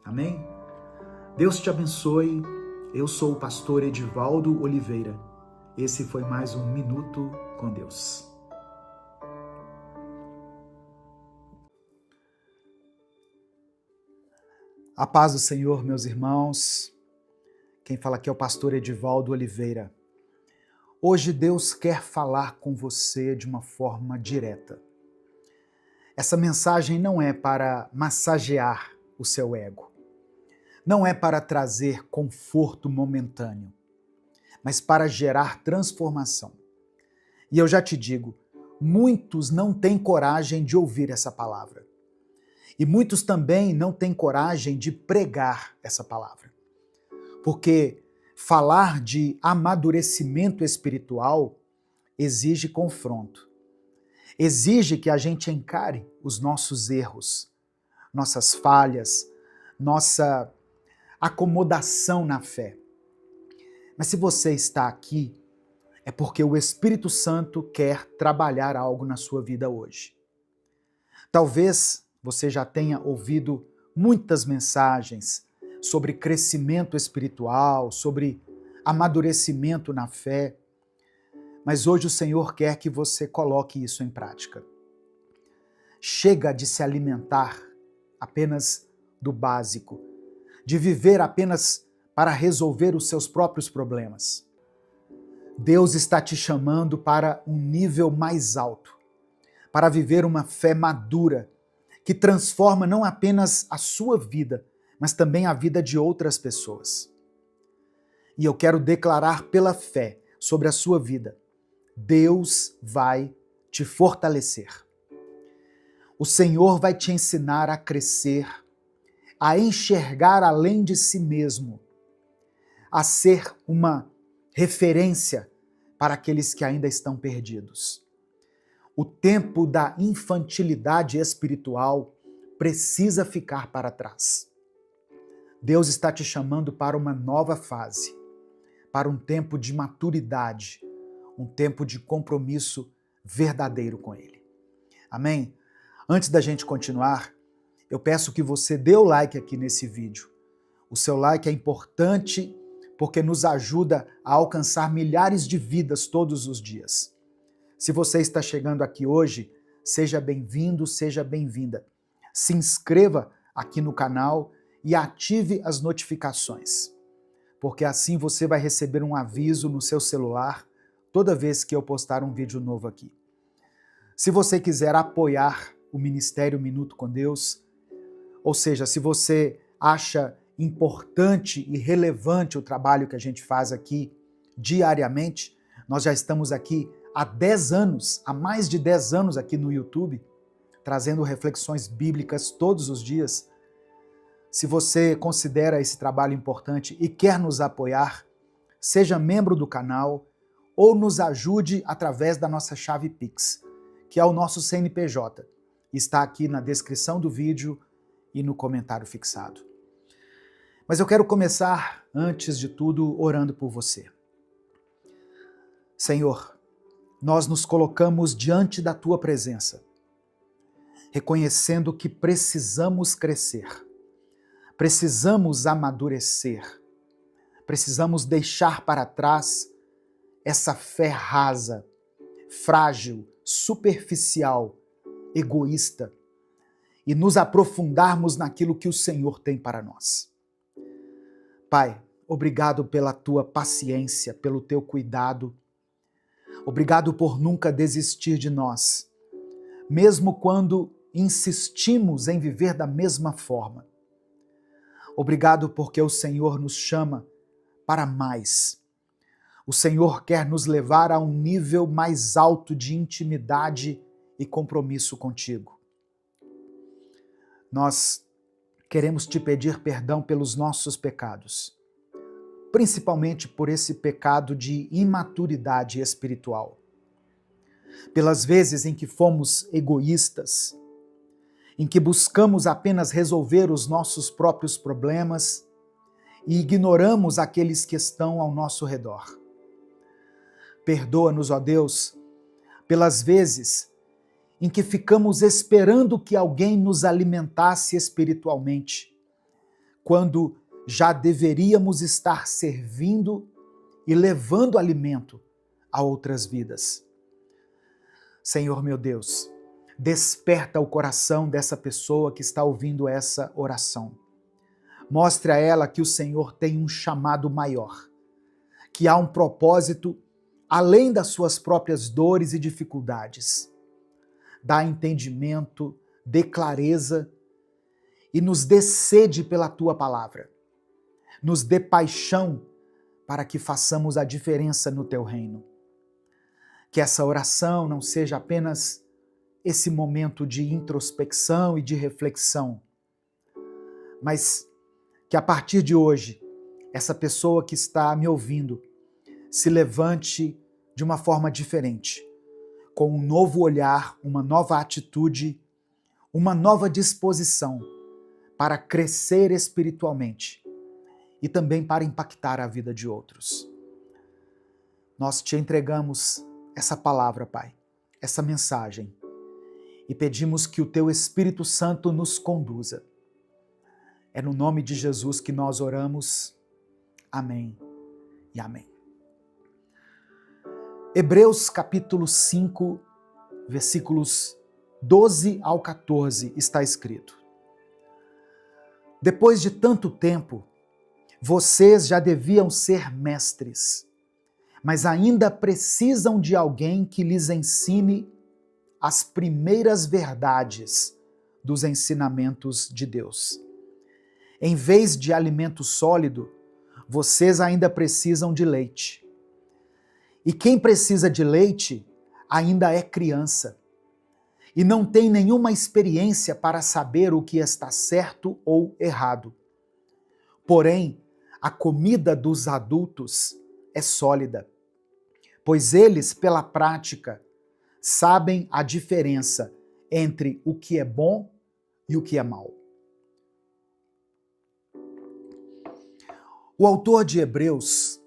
S1: Amém? Deus te abençoe. Eu sou o pastor Edivaldo Oliveira. Esse foi mais um Minuto com Deus. A paz do Senhor, meus irmãos. Quem fala aqui é o pastor Edivaldo Oliveira. Hoje Deus quer falar com você de uma forma direta. Essa mensagem não é para massagear o seu ego. Não é para trazer conforto momentâneo, mas para gerar transformação. E eu já te digo, muitos não têm coragem de ouvir essa palavra. E muitos também não têm coragem de pregar essa palavra. Porque falar de amadurecimento espiritual exige confronto. Exige que a gente encare os nossos erros, nossas falhas, nossa acomodação na fé. Mas se você está aqui, é porque o Espírito Santo quer trabalhar algo na sua vida hoje. Talvez você já tenha ouvido muitas mensagens sobre crescimento espiritual, sobre amadurecimento na fé, mas hoje o Senhor quer que você coloque isso em prática. Chega de se alimentar apenas do básico, de viver apenas para resolver os seus próprios problemas. Deus está te chamando para um nível mais alto, para viver uma fé madura, que transforma não apenas a sua vida, mas também a vida de outras pessoas. E eu quero declarar pela fé sobre a sua vida, Deus vai te fortalecer. O Senhor vai te ensinar a crescer, a enxergar além de si mesmo, a ser uma referência para aqueles que ainda estão perdidos. O tempo da infantilidade espiritual precisa ficar para trás. Deus está te chamando para uma nova fase, para um tempo de maturidade, um tempo de compromisso verdadeiro com Ele. Amém? Antes da gente continuar, eu peço que você dê o like aqui nesse vídeo. O seu like é importante porque nos ajuda a alcançar milhares de vidas todos os dias. Se você está chegando aqui hoje, seja bem-vindo, seja bem-vinda. Se inscreva aqui no canal e ative as notificações, porque assim você vai receber um aviso no seu celular toda vez que eu postar um vídeo novo aqui. Se você quiser apoiar o Ministério Minuto com Deus, ou seja, se você acha importante e relevante o trabalho que a gente faz aqui diariamente, nós já estamos aqui há 10 anos, há mais de 10 anos aqui no YouTube, trazendo reflexões bíblicas todos os dias. Se você considera esse trabalho importante e quer nos apoiar, seja membro do canal ou nos ajude através da nossa chave Pix, que é o nosso CNPJ. Está aqui na descrição do vídeo e no comentário fixado. Mas eu quero começar, antes de tudo, orando por você. Senhor, nós nos colocamos diante da Tua presença, reconhecendo que precisamos crescer, precisamos amadurecer, precisamos deixar para trás essa fé rasa, frágil, superficial, egoísta, e nos aprofundarmos naquilo que o Senhor tem para nós. Pai, obrigado pela Tua paciência, pelo Teu cuidado. Obrigado por nunca desistir de nós, mesmo quando insistimos em viver da mesma forma. Obrigado porque o Senhor nos chama para mais. O Senhor quer nos levar a um nível mais alto de intimidade e compromisso contigo. Nós queremos te pedir perdão pelos nossos pecados, principalmente por esse pecado de imaturidade espiritual. Pelas vezes em que fomos egoístas, em que buscamos apenas resolver os nossos próprios problemas e ignoramos aqueles que estão ao nosso redor. Perdoa-nos, ó Deus, pelas vezes em que ficamos esperando que alguém nos alimentasse espiritualmente, quando já deveríamos estar servindo e levando alimento a outras vidas. Senhor meu Deus, desperta o coração dessa pessoa que está ouvindo essa oração. Mostre a ela que o Senhor tem um chamado maior, que há um propósito além das suas próprias dores e dificuldades. Dá entendimento, dê clareza e nos dê sede pela Tua palavra. Nos dê paixão para que façamos a diferença no Teu reino. Que essa oração não seja apenas esse momento de introspecção e de reflexão, mas que a partir de hoje, essa pessoa que está me ouvindo se levante de uma forma diferente, com um novo olhar, uma nova atitude, uma nova disposição para crescer espiritualmente e também para impactar a vida de outros. Nós te entregamos essa palavra, Pai, essa mensagem, e pedimos que o Teu Espírito Santo nos conduza. É no nome de Jesus que nós oramos. Amém e amém. Hebreus capítulo 5, versículos 12 ao 14 está escrito: Depois de tanto tempo, vocês já deviam ser mestres, mas ainda precisam de alguém que lhes ensine as primeiras verdades dos ensinamentos de Deus. Em vez de alimento sólido, vocês ainda precisam de leite. E quem precisa de leite ainda é criança e não tem nenhuma experiência para saber o que está certo ou errado. Porém, a comida dos adultos é sólida, pois eles, pela prática, sabem a diferença entre o que é bom e o que é mal. O autor de Hebreus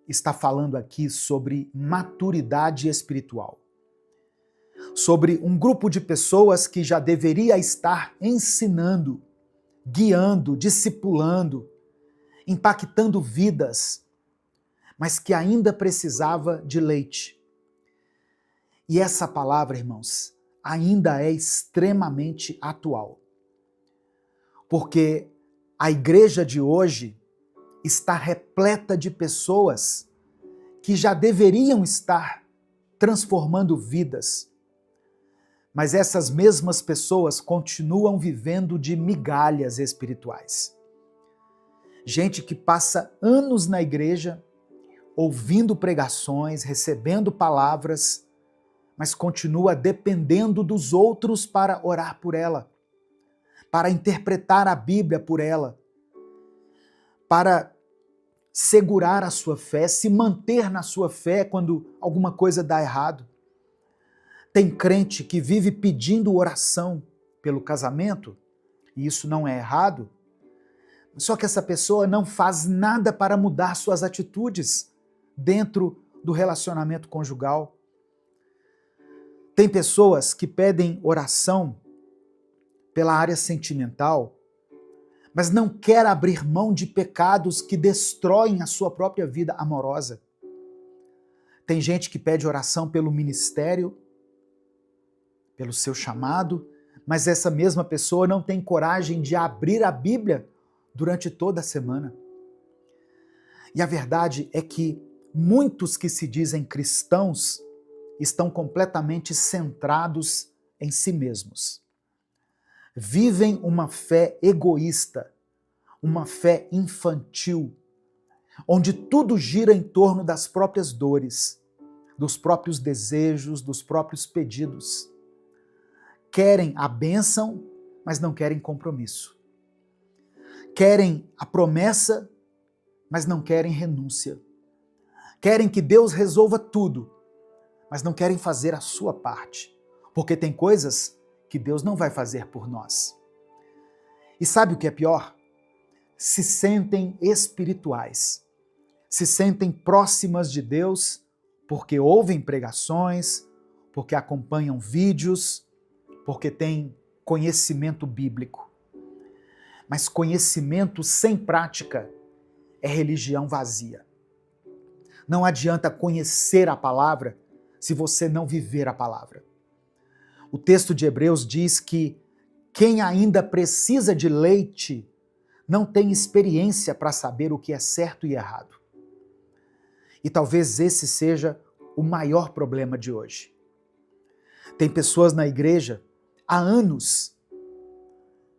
S1: está falando aqui sobre maturidade espiritual, sobre um grupo de pessoas que já deveria estar ensinando, guiando, discipulando, impactando vidas, mas que ainda precisava de leite. E essa palavra, irmãos, ainda é extremamente atual. Porque a igreja de hoje está repleta de pessoas que já deveriam estar transformando vidas. Mas essas mesmas pessoas continuam vivendo de migalhas espirituais. Gente que passa anos na igreja, ouvindo pregações, recebendo palavras, mas continua dependendo dos outros para orar por ela, para interpretar a Bíblia por ela, para segurar a sua fé, se manter na sua fé quando alguma coisa dá errado. Tem crente que vive pedindo oração pelo casamento, e isso não é errado, só que essa pessoa não faz nada para mudar suas atitudes dentro do relacionamento conjugal. Tem pessoas que pedem oração pela área sentimental, mas não quer abrir mão de pecados que destroem a sua própria vida amorosa. Tem gente que pede oração pelo ministério, pelo seu chamado, mas essa mesma pessoa não tem coragem de abrir a Bíblia durante toda a semana. E a verdade é que muitos que se dizem cristãos estão completamente centrados em si mesmos. Vivem uma fé egoísta, uma fé infantil, onde tudo gira em torno das próprias dores, dos próprios desejos, dos próprios pedidos. Querem a bênção, mas não querem compromisso. Querem a promessa, mas não querem renúncia. Querem que Deus resolva tudo, mas não querem fazer a sua parte, porque tem coisas que Deus não vai fazer por nós. E sabe o que é pior? Se sentem espirituais, se sentem próximas de Deus porque ouvem pregações, porque acompanham vídeos, porque têm conhecimento bíblico. Mas conhecimento sem prática é religião vazia. Não adianta conhecer a palavra se você não viver a palavra. O texto de Hebreus diz que quem ainda precisa de leite não tem experiência para saber o que é certo e errado. E talvez esse seja o maior problema de hoje. Tem pessoas na igreja há anos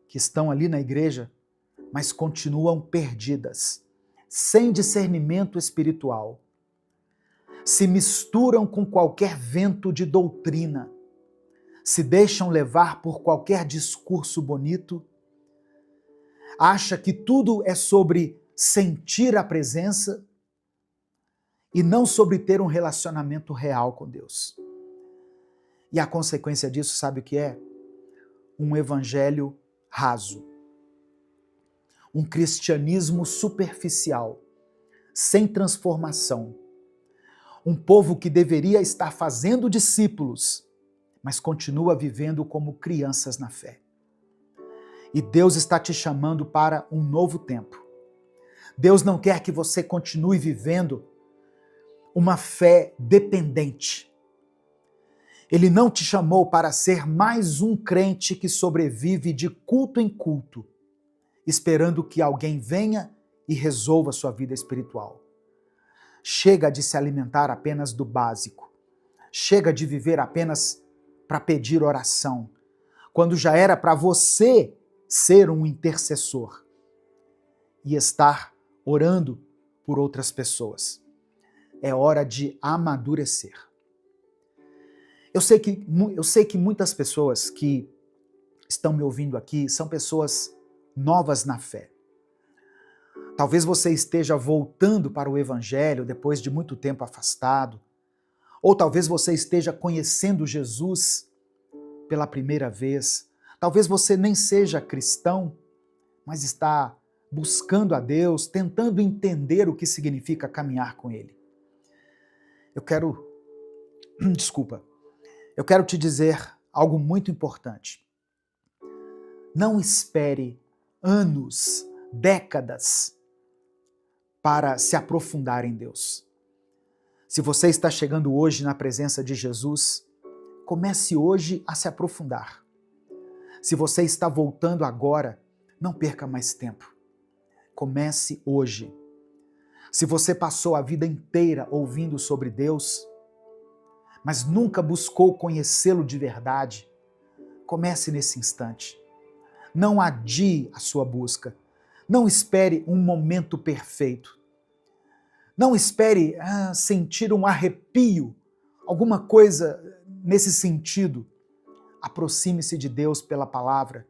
S1: que estão ali na igreja, mas continuam perdidas, sem discernimento espiritual. Se misturam com qualquer vento de doutrina, se deixam levar por qualquer discurso bonito, acha que tudo é sobre sentir a presença e não sobre ter um relacionamento real com Deus. E a consequência disso, sabe o que é? Um evangelho raso. Um cristianismo superficial, sem transformação. Um povo que deveria estar fazendo discípulos, mas continua vivendo como crianças na fé. E Deus está te chamando para um novo tempo. Deus não quer que você continue vivendo uma fé dependente. Ele não te chamou para ser mais um crente que sobrevive de culto em culto, esperando que alguém venha e resolva sua vida espiritual. Chega de se alimentar apenas do básico. Chega de viver apenas para pedir oração, quando já era para você ser um intercessor e estar orando por outras pessoas. É hora de amadurecer. Eu sei que muitas pessoas que estão me ouvindo aqui são pessoas novas na fé. Talvez você esteja voltando para o Evangelho depois de muito tempo afastado, Ou talvez você esteja conhecendo Jesus pela primeira vez. Talvez você nem seja cristão, mas está buscando a Deus, tentando entender o que significa caminhar com Ele. Eu quero te dizer algo muito importante. Não espere anos, décadas para se aprofundar em Deus. Se você está chegando hoje na presença de Jesus, comece hoje a se aprofundar. Se você está voltando agora, não perca mais tempo. Comece hoje. Se você passou a vida inteira ouvindo sobre Deus, mas nunca buscou conhecê-lo de verdade, comece nesse instante. Não adie a sua busca. Não espere um momento perfeito. Não espere sentir um arrepio, alguma coisa nesse sentido. Aproxime-se de Deus pela palavra.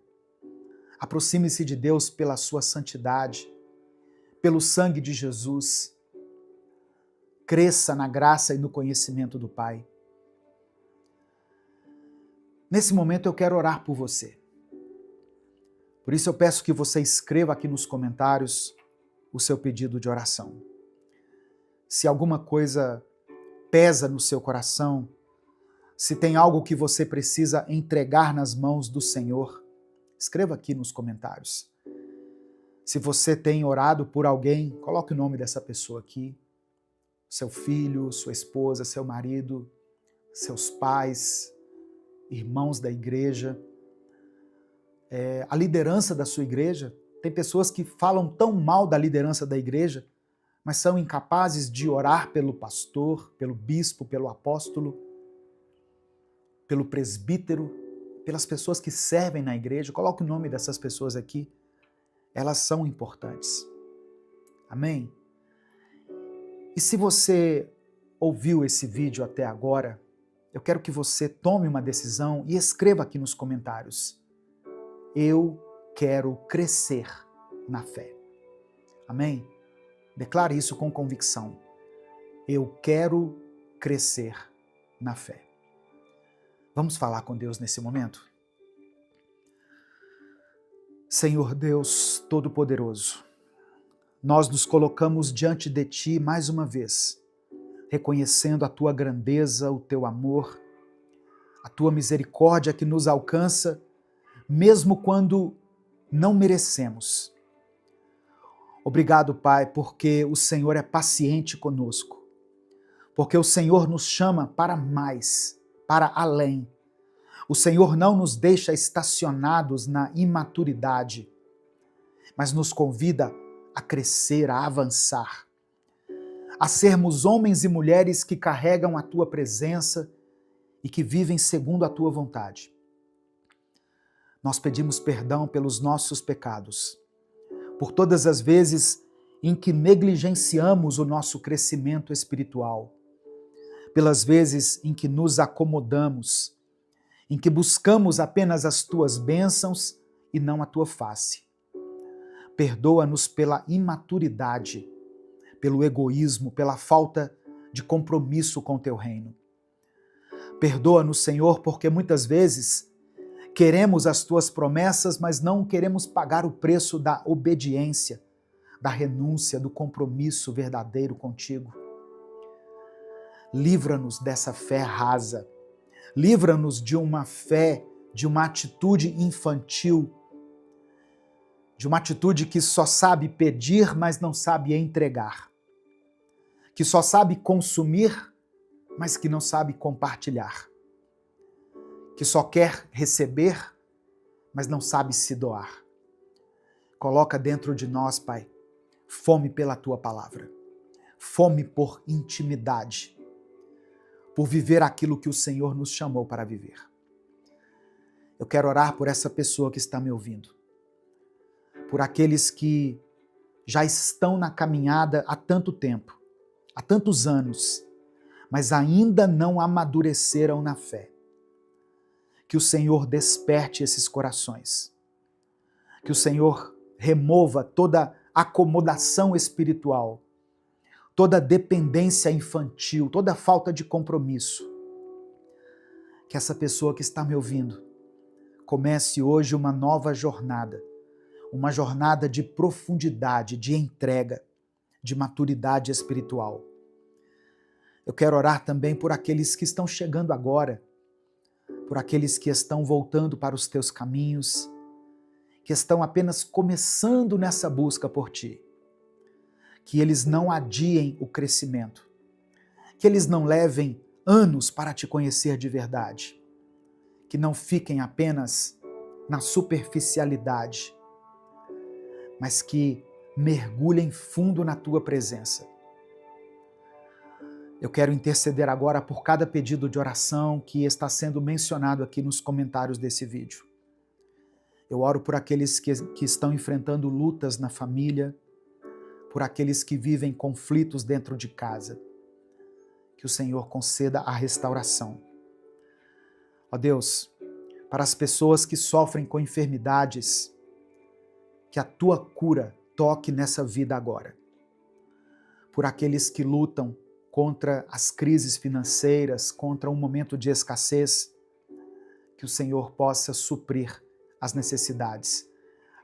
S1: Aproxime-se de Deus pela sua santidade, pelo sangue de Jesus. Cresça na graça e no conhecimento do Pai. Nesse momento eu quero orar por você. Por isso eu peço que você escreva aqui nos comentários o seu pedido de oração. Se alguma coisa pesa no seu coração, se tem algo que você precisa entregar nas mãos do Senhor, escreva aqui nos comentários. Se você tem orado por alguém, coloque o nome dessa pessoa aqui. Seu filho, sua esposa, seu marido, seus pais, irmãos da igreja, a liderança da sua igreja. Tem pessoas que falam tão mal da liderança da igreja, mas são incapazes de orar pelo pastor, pelo bispo, pelo apóstolo, pelo presbítero, pelas pessoas que servem na igreja. Coloque o nome dessas pessoas aqui. Elas são importantes. Amém? E se você ouviu esse vídeo até agora, eu quero que você tome uma decisão e escreva aqui nos comentários. Eu quero crescer na fé. Amém? Declare isso com convicção. Eu quero crescer na fé. Vamos falar com Deus nesse momento? Senhor Deus Todo-Poderoso, nós nos colocamos diante de Ti mais uma vez, reconhecendo a Tua grandeza, o Teu amor, a Tua misericórdia que nos alcança, mesmo quando não merecemos. Obrigado, Pai, porque o Senhor é paciente conosco, porque o Senhor nos chama para mais, para além. O Senhor não nos deixa estacionados na imaturidade, mas nos convida a crescer, a avançar, a sermos homens e mulheres que carregam a Tua presença e que vivem segundo a Tua vontade. Nós pedimos perdão pelos nossos pecados, por todas as vezes em que negligenciamos o nosso crescimento espiritual, pelas vezes em que nos acomodamos, em que buscamos apenas as Tuas bênçãos e não a Tua face. Perdoa-nos pela imaturidade, pelo egoísmo, pela falta de compromisso com o Teu reino. Perdoa-nos, Senhor, porque muitas vezes queremos as Tuas promessas, mas não queremos pagar o preço da obediência, da renúncia, do compromisso verdadeiro contigo. Livra-nos dessa fé rasa. Livra-nos de uma fé, de uma atitude infantil, de uma atitude que só sabe pedir, mas não sabe entregar. Que só sabe consumir, mas que não sabe compartilhar. Que só quer receber, mas não sabe se doar. Coloca dentro de nós, Pai, fome pela Tua palavra, fome por intimidade, por viver aquilo que o Senhor nos chamou para viver. Eu quero orar por essa pessoa que está me ouvindo, por aqueles que já estão na caminhada há tanto tempo, há tantos anos, mas ainda não amadureceram na fé. Que o Senhor desperte esses corações. Que o Senhor remova toda acomodação espiritual, toda dependência infantil, toda falta de compromisso. Que essa pessoa que está me ouvindo comece hoje uma nova jornada, uma jornada de profundidade, de entrega, de maturidade espiritual. Eu quero orar também por aqueles que estão chegando agora, por aqueles que estão voltando para os teus caminhos, que estão apenas começando nessa busca por ti. Que eles não adiem o crescimento, que eles não levem anos para te conhecer de verdade, que não fiquem apenas na superficialidade, mas que mergulhem fundo na tua presença. Eu quero interceder agora por cada pedido de oração que está sendo mencionado aqui nos comentários desse vídeo. Eu oro por aqueles que estão enfrentando lutas na família, por aqueles que vivem conflitos dentro de casa. Que o Senhor conceda a restauração. Ó Deus, para as pessoas que sofrem com enfermidades, que a tua cura toque nessa vida agora. Por aqueles que lutam contra as crises financeiras, contra um momento de escassez, que o Senhor possa suprir as necessidades.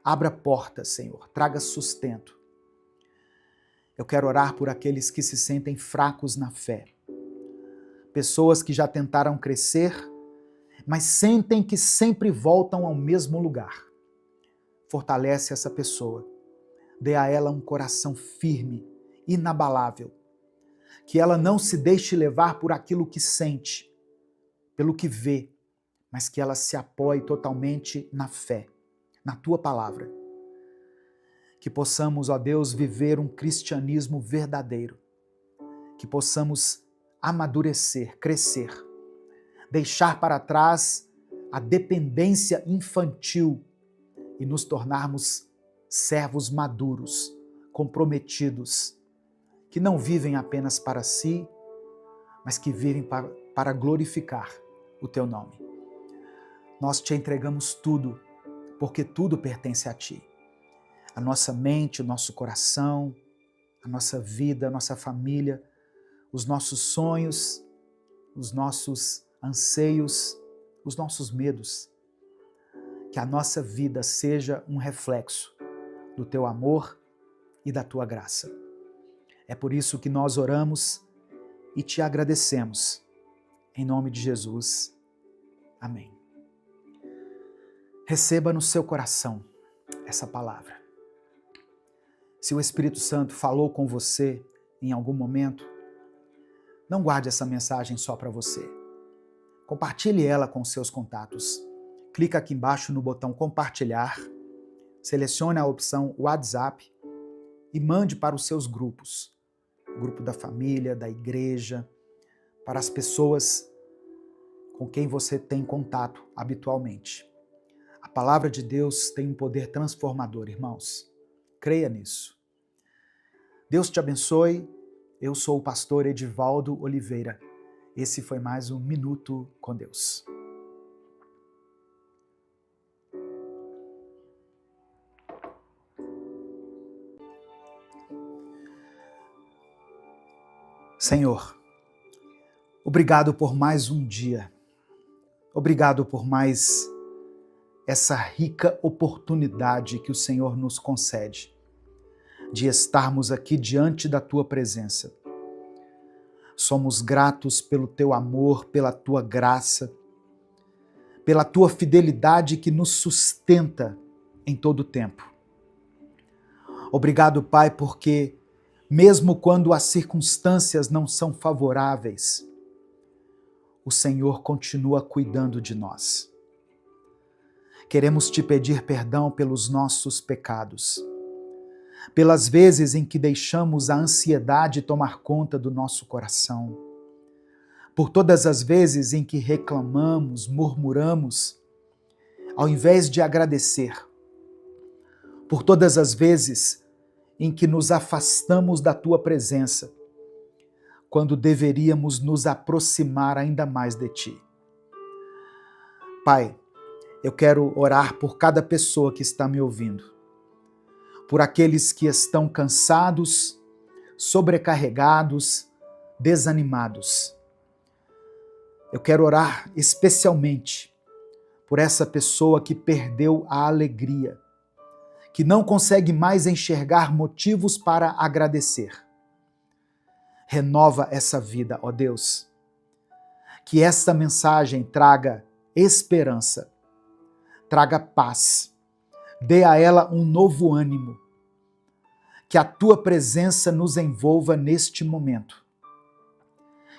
S1: Abra portas, Senhor, traga sustento. Eu quero orar por aqueles que se sentem fracos na fé. Pessoas que já tentaram crescer, mas sentem que sempre voltam ao mesmo lugar. Fortalece essa pessoa. Dê a ela um coração firme, inabalável. Que ela não se deixe levar por aquilo que sente, pelo que vê, mas que ela se apoie totalmente na fé, na tua palavra. Que possamos, ó Deus, viver um cristianismo verdadeiro. Que possamos amadurecer, crescer, deixar para trás a dependência infantil e nos tornarmos servos maduros, comprometidos, que não vivem apenas para si, mas que vivem para glorificar o teu nome. Nós te entregamos tudo, porque tudo pertence a ti. A nossa mente, o nosso coração, a nossa vida, a nossa família, os nossos sonhos, os nossos anseios, os nossos medos. Que a nossa vida seja um reflexo do teu amor e da tua graça. É por isso que nós oramos e te agradecemos. Em nome de Jesus. Amém. Receba no seu coração essa palavra. Se o Espírito Santo falou com você em algum momento, não guarde essa mensagem só para você. Compartilhe ela com seus contatos. Clica aqui embaixo no botão compartilhar, selecione a opção WhatsApp e mande para os seus grupos. O grupo da família, da igreja, para as pessoas com quem você tem contato habitualmente. A palavra de Deus tem um poder transformador, irmãos. Creia nisso. Deus te abençoe. Eu sou o pastor Edivaldo Oliveira. Esse foi mais um Minuto com Deus. Senhor, obrigado por mais um dia. Obrigado por mais essa rica oportunidade que o Senhor nos concede de estarmos aqui diante da tua presença. Somos gratos pelo teu amor, pela tua graça, pela tua fidelidade que nos sustenta em todo o tempo. Obrigado, Pai, porque mesmo quando as circunstâncias não são favoráveis, o Senhor continua cuidando de nós. Queremos te pedir perdão pelos nossos pecados, pelas vezes em que deixamos a ansiedade tomar conta do nosso coração, por todas as vezes em que reclamamos, murmuramos, ao invés de agradecer, por todas as vezes em que nos afastamos da tua presença, quando deveríamos nos aproximar ainda mais de ti. Pai, eu quero orar por cada pessoa que está me ouvindo, por aqueles que estão cansados, sobrecarregados, desanimados. Eu quero orar especialmente por essa pessoa que perdeu a alegria, que não consegue mais enxergar motivos para agradecer. Renova essa vida, ó Deus. Que esta mensagem traga esperança, traga paz, dê a ela um novo ânimo. Que a tua presença nos envolva neste momento.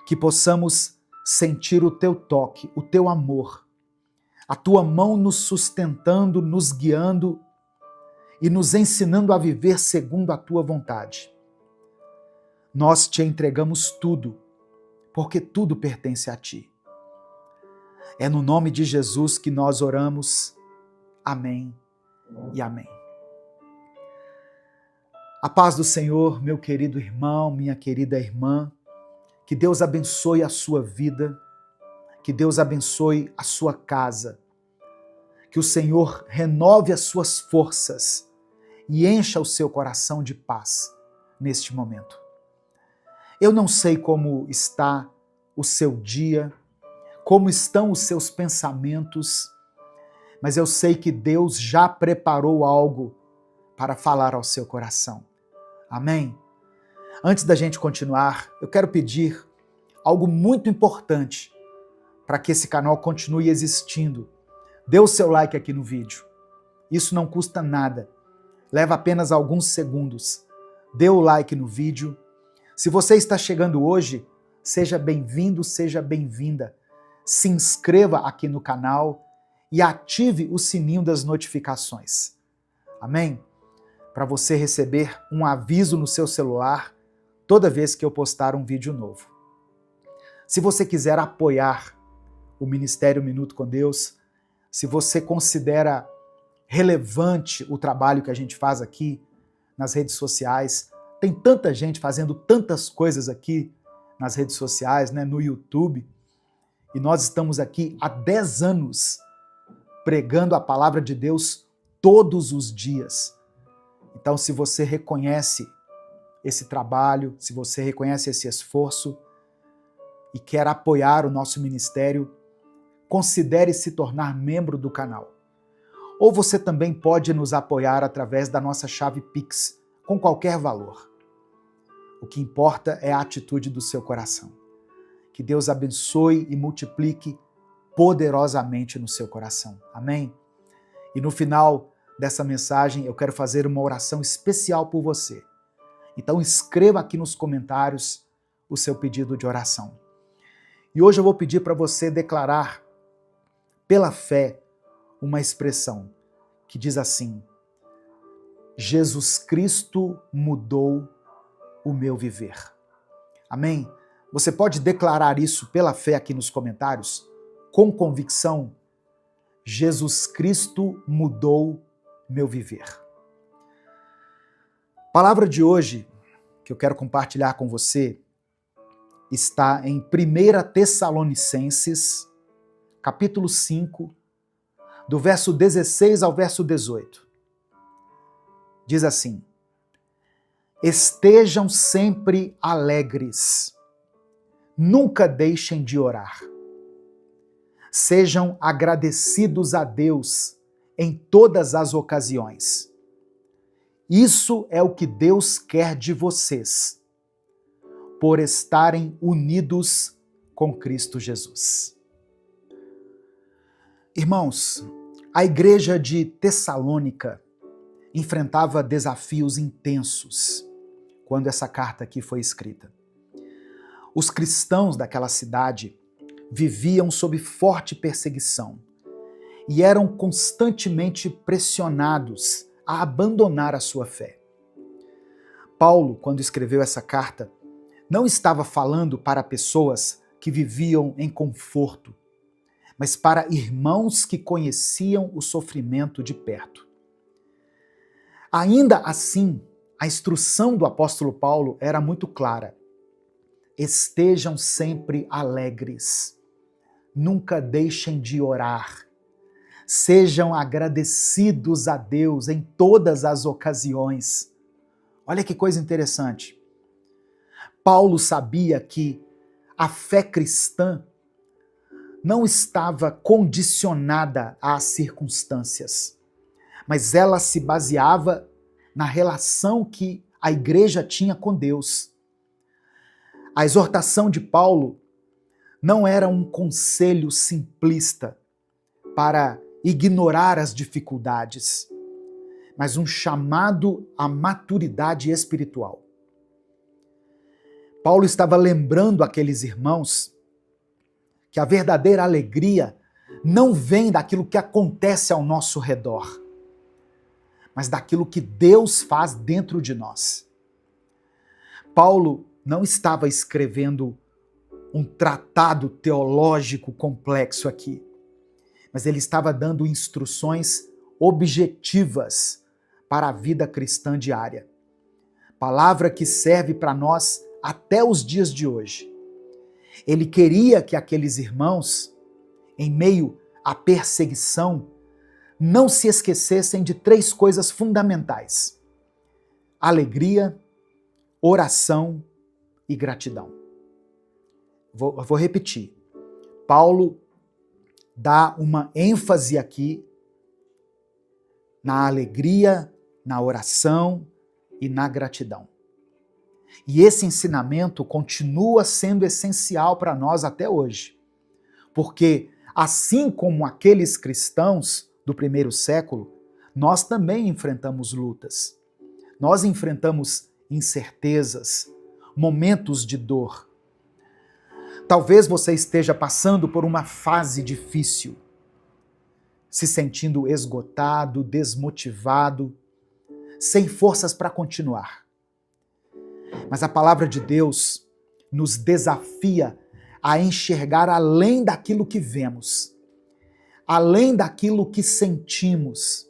S1: Que possamos sentir o teu toque, o teu amor, a tua mão nos sustentando, nos guiando e nos ensinando a viver segundo a tua vontade. Nós te entregamos tudo, porque tudo pertence a ti. É no nome de Jesus que nós oramos. Amém e amém. A paz do Senhor, meu querido irmão, minha querida irmã, que Deus abençoe a sua vida, que Deus abençoe a sua casa, que o Senhor renove as suas forças e encha o seu coração de paz neste momento. Eu não sei como está o seu dia, como estão os seus pensamentos, mas eu sei que Deus já preparou algo para falar ao seu coração. Amém? Antes da gente continuar, eu quero pedir algo muito importante para que esse canal continue existindo. Dê o seu like aqui no vídeo. Isso não custa nada. Leva apenas alguns segundos. Dê o like no vídeo. Se você está chegando hoje, seja bem-vindo, seja bem-vinda. Se inscreva aqui no canal e ative o sininho das notificações. Amém? Para você receber um aviso no seu celular toda vez que eu postar um vídeo novo. Se você quiser apoiar o Ministério Minuto com Deus, se você considera relevante o trabalho que a gente faz aqui nas redes sociais, tem tanta gente fazendo tantas coisas aqui nas redes sociais, né, no YouTube, e nós estamos aqui há 10 anos pregando a palavra de Deus todos os dias. Então, se você reconhece esse trabalho, se você reconhece esse esforço e quer apoiar o nosso ministério, considere se tornar membro do canal. Ou você também pode nos apoiar através da nossa chave Pix, com qualquer valor. O que importa é a atitude do seu coração. Que Deus abençoe e multiplique poderosamente no seu coração. Amém? E no final dessa mensagem, eu quero fazer uma oração especial por você. Então escreva aqui nos comentários o seu pedido de oração. E hoje eu vou pedir para você declarar, pela fé, uma expressão que diz assim: Jesus Cristo mudou o meu viver. Amém? Você pode declarar isso pela fé aqui nos comentários, com convicção. Jesus Cristo mudou meu viver. A palavra de hoje que eu quero compartilhar com você está em 1 Tessalonicenses, capítulo 5, do verso 16 ao verso 18. Diz assim: estejam sempre alegres, nunca deixem de orar. Sejam agradecidos a Deus em todas as ocasiões. Isso é o que Deus quer de vocês, por estarem unidos com Cristo Jesus. Irmãos, a igreja de Tessalônica enfrentava desafios intensos quando essa carta aqui foi escrita. Os cristãos daquela cidade viviam sob forte perseguição e eram constantemente pressionados a abandonar a sua fé. Paulo, quando escreveu essa carta, não estava falando para pessoas que viviam em conforto, mas para irmãos que conheciam o sofrimento de perto. Ainda assim, a instrução do apóstolo Paulo era muito clara: estejam sempre alegres, nunca deixem de orar, sejam agradecidos a Deus em todas as ocasiões. Olha que coisa interessante. Paulo sabia que a fé cristã não estava condicionada às circunstâncias, mas ela se baseava na relação que a igreja tinha com Deus. A exortação de Paulo não era um conselho simplista para ignorar as dificuldades, mas um chamado à maturidade espiritual. Paulo estava lembrando aqueles irmãos que a verdadeira alegria não vem daquilo que acontece ao nosso redor, mas daquilo que Deus faz dentro de nós. Paulo não estava escrevendo um tratado teológico complexo aqui, mas ele estava dando instruções objetivas para a vida cristã diária. Palavra que serve para nós até os dias de hoje. Ele queria que aqueles irmãos, em meio à perseguição, não se esquecessem de 3 coisas fundamentais: alegria, oração e gratidão. Vou repetir. Paulo dá uma ênfase aqui na alegria, na oração e na gratidão. E esse ensinamento continua sendo essencial para nós até hoje, porque assim como aqueles cristãos do primeiro século, nós também enfrentamos lutas. Nós enfrentamos incertezas, momentos de dor. Talvez você esteja passando por uma fase difícil, se sentindo esgotado, desmotivado, sem forças para continuar. Mas a palavra de Deus nos desafia a enxergar além daquilo que vemos, além daquilo que sentimos,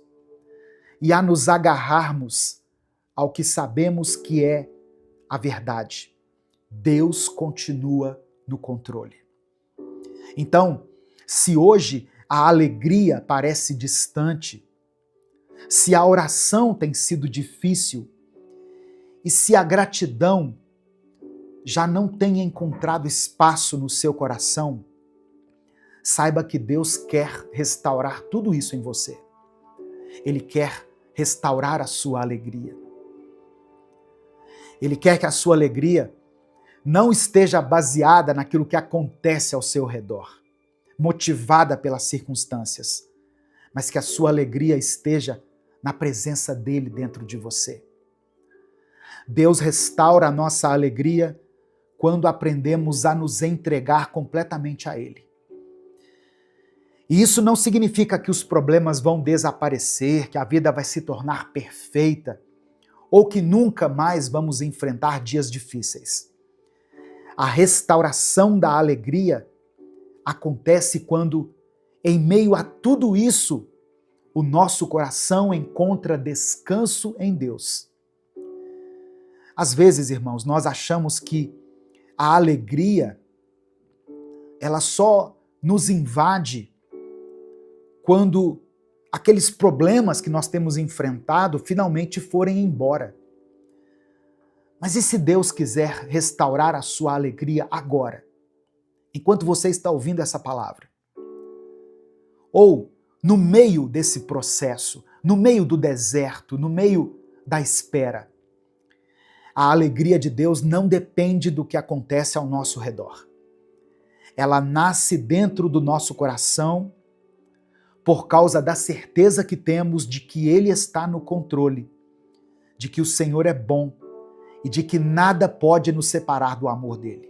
S1: e a nos agarrarmos ao que sabemos que é a verdade. Deus continua no controle. Então, se hoje a alegria parece distante, se a oração tem sido difícil e se a gratidão já não tem encontrado espaço no seu coração, saiba que Deus quer restaurar tudo isso em você. Ele quer restaurar a sua alegria. Ele quer que a sua alegria não esteja baseada naquilo que acontece ao seu redor, motivada pelas circunstâncias, mas que a sua alegria esteja na presença dele dentro de você. Deus restaura a nossa alegria quando aprendemos a nos entregar completamente a Ele. E isso não significa que os problemas vão desaparecer, que a vida vai se tornar perfeita, ou que nunca mais vamos enfrentar dias difíceis. A restauração da alegria acontece quando, em meio a tudo isso, o nosso coração encontra descanso em Deus. Às vezes, irmãos, nós achamos que a alegria, ela só nos invade quando aqueles problemas que nós temos enfrentado finalmente forem embora. Mas e se Deus quiser restaurar a sua alegria agora, enquanto você está ouvindo essa palavra? Ou no meio desse processo, no meio do deserto, no meio da espera? A alegria de Deus não depende do que acontece ao nosso redor. Ela nasce dentro do nosso coração por causa da certeza que temos de que Ele está no controle, de que o Senhor é bom e de que nada pode nos separar do amor dele.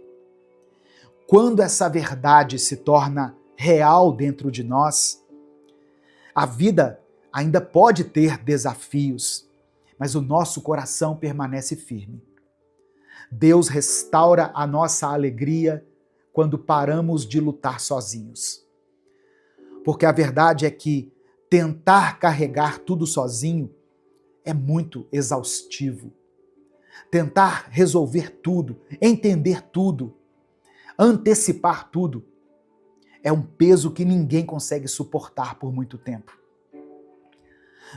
S1: Quando essa verdade se torna real dentro de nós, a vida ainda pode ter desafios, mas o nosso coração permanece firme. Deus restaura a nossa alegria quando paramos de lutar sozinhos. Porque a verdade é que tentar carregar tudo sozinho é muito exaustivo. Tentar resolver tudo, entender tudo, antecipar tudo, é um peso que ninguém consegue suportar por muito tempo.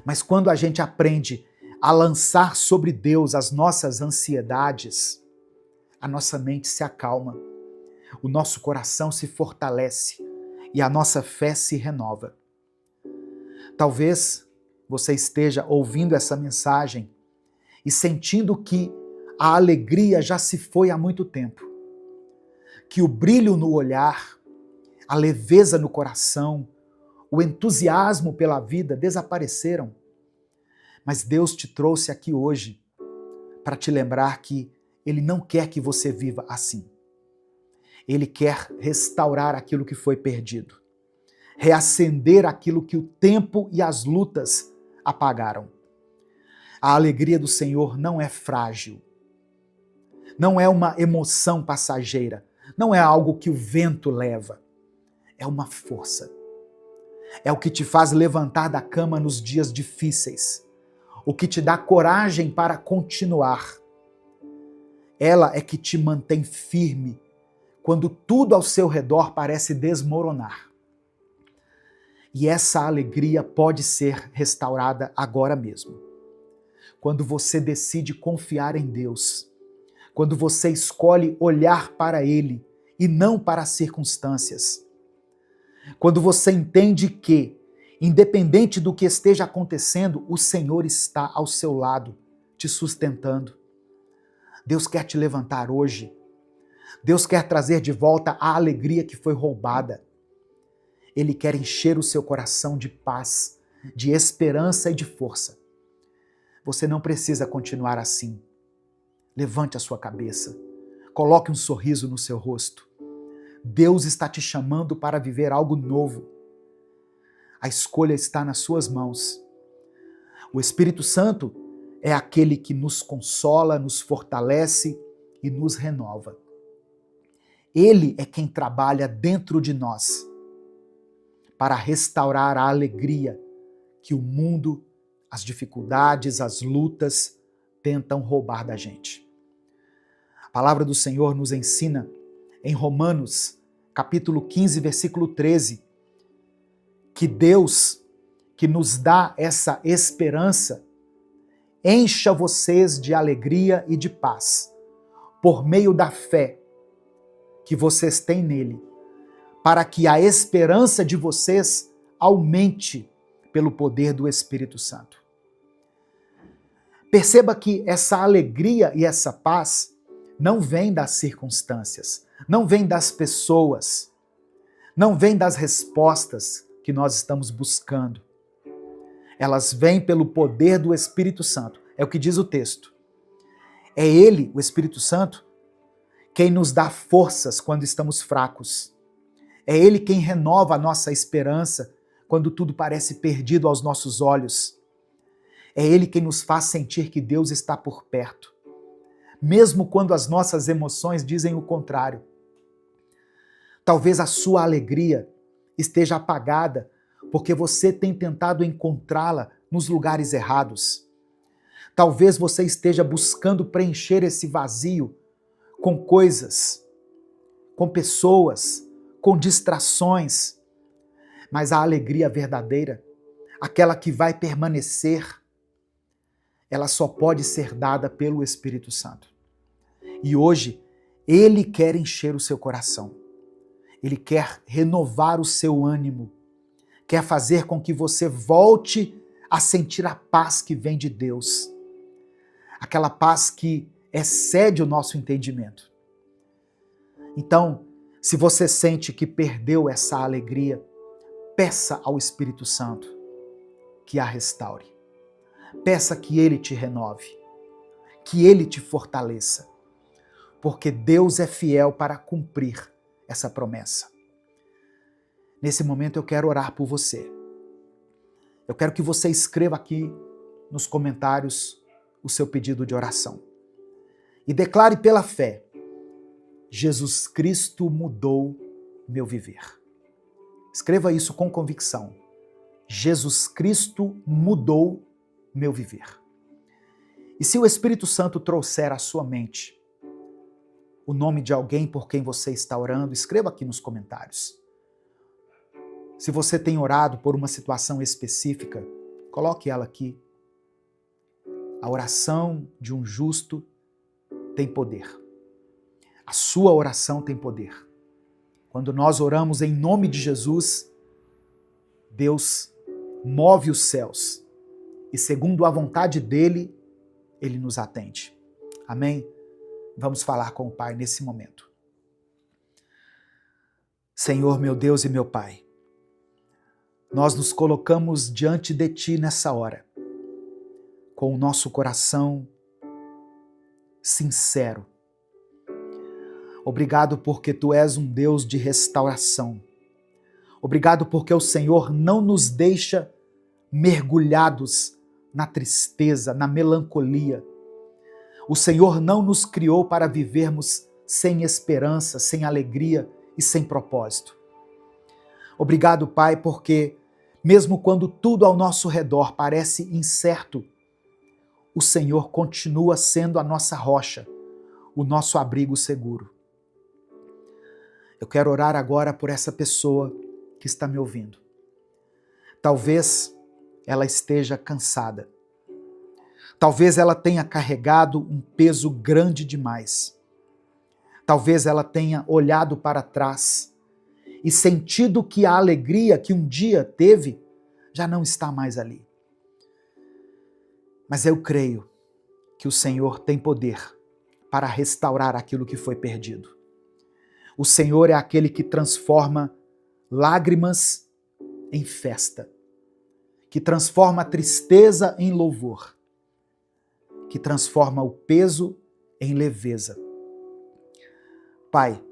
S1: Mas quando a gente aprende a lançar sobre Deus as nossas ansiedades, a nossa mente se acalma, o nosso coração se fortalece e a nossa fé se renova. Talvez você esteja ouvindo essa mensagem e sentindo que a alegria já se foi há muito tempo, que o brilho no olhar, a leveza no coração, o entusiasmo pela vida desapareceram. Mas Deus te trouxe aqui hoje para te lembrar que Ele não quer que você viva assim. Ele quer restaurar aquilo que foi perdido, reacender aquilo que o tempo e as lutas apagaram. A alegria do Senhor não é frágil, não é uma emoção passageira, não é algo que o vento leva, é uma força. É o que te faz levantar da cama nos dias difíceis, o que te dá coragem para continuar. Ela é que te mantém firme quando tudo ao seu redor parece desmoronar. E essa alegria pode ser restaurada agora mesmo. Quando você decide confiar em Deus, quando você escolhe olhar para Ele e não para as circunstâncias, quando você entende que, independente do que esteja acontecendo, o Senhor está ao seu lado, te sustentando. Deus quer te levantar hoje. Deus quer trazer de volta a alegria que foi roubada. Ele quer encher o seu coração de paz, de esperança e de força. Você não precisa continuar assim. Levante a sua cabeça. Coloque um sorriso no seu rosto. Deus está te chamando para viver algo novo. A escolha está nas suas mãos. O Espírito Santo é aquele que nos consola, nos fortalece e nos renova. Ele é quem trabalha dentro de nós para restaurar a alegria que o mundo, as dificuldades, as lutas tentam roubar da gente. A palavra do Senhor nos ensina em Romanos, capítulo 15, versículo 13, que Deus, que nos dá essa esperança, encha vocês de alegria e de paz, por meio da fé que vocês têm nele, para que a esperança de vocês aumente pelo poder do Espírito Santo. Perceba que essa alegria e essa paz não vem das circunstâncias, não vem das pessoas, não vem das respostas que nós estamos buscando. Elas vêm pelo poder do Espírito Santo. É o que diz o texto. É Ele, o Espírito Santo, quem nos dá forças quando estamos fracos. É Ele quem renova a nossa esperança quando tudo parece perdido aos nossos olhos. É Ele quem nos faz sentir que Deus está por perto, mesmo quando as nossas emoções dizem o contrário. Talvez a sua alegria esteja apagada porque você tem tentado encontrá-la nos lugares errados. Talvez você esteja buscando preencher esse vazio com coisas, com pessoas, com distrações. Mas a alegria verdadeira, aquela que vai permanecer, ela só pode ser dada pelo Espírito Santo. E hoje, Ele quer encher o seu coração. Ele quer renovar o seu ânimo. Quer fazer com que você volte a sentir a paz que vem de Deus. Aquela paz que excede o nosso entendimento. Então, se você sente que perdeu essa alegria, peça ao Espírito Santo que a restaure. Peça que Ele te renove, que Ele te fortaleça, porque Deus é fiel para cumprir essa promessa. Nesse momento eu quero orar por você. Eu quero que você escreva aqui nos comentários o seu pedido de oração. E declare pela fé: Jesus Cristo mudou meu viver. Escreva isso com convicção. Jesus Cristo mudou meu viver. E se o Espírito Santo trouxer à sua mente o nome de alguém por quem você está orando, escreva aqui nos comentários. Se você tem orado por uma situação específica, coloque ela aqui. A oração de um justo tem poder. sua oração tem poder. Quando nós oramos em nome de Jesus, Deus move os céus e, segundo a vontade dele, ele nos atende. Amém? Vamos falar com o Pai nesse momento. Senhor, meu Deus e meu Pai, nós nos colocamos diante de Ti nessa hora, com o nosso coração sincero. Obrigado porque Tu és um Deus de restauração. Obrigado porque o Senhor não nos deixa mergulhados na tristeza, na melancolia. O Senhor não nos criou para vivermos sem esperança, sem alegria e sem propósito. Obrigado, Pai, porque mesmo quando tudo ao nosso redor parece incerto, o Senhor continua sendo a nossa rocha, o nosso abrigo seguro. Eu quero orar agora por essa pessoa que está me ouvindo. Talvez ela esteja cansada. Talvez ela tenha carregado um peso grande demais. Talvez ela tenha olhado para trás e sentido que a alegria que um dia teve já não está mais ali. Mas eu creio que o Senhor tem poder para restaurar aquilo que foi perdido. O Senhor é aquele que transforma lágrimas em festa, que transforma a tristeza em louvor, que transforma o peso em leveza. Pai,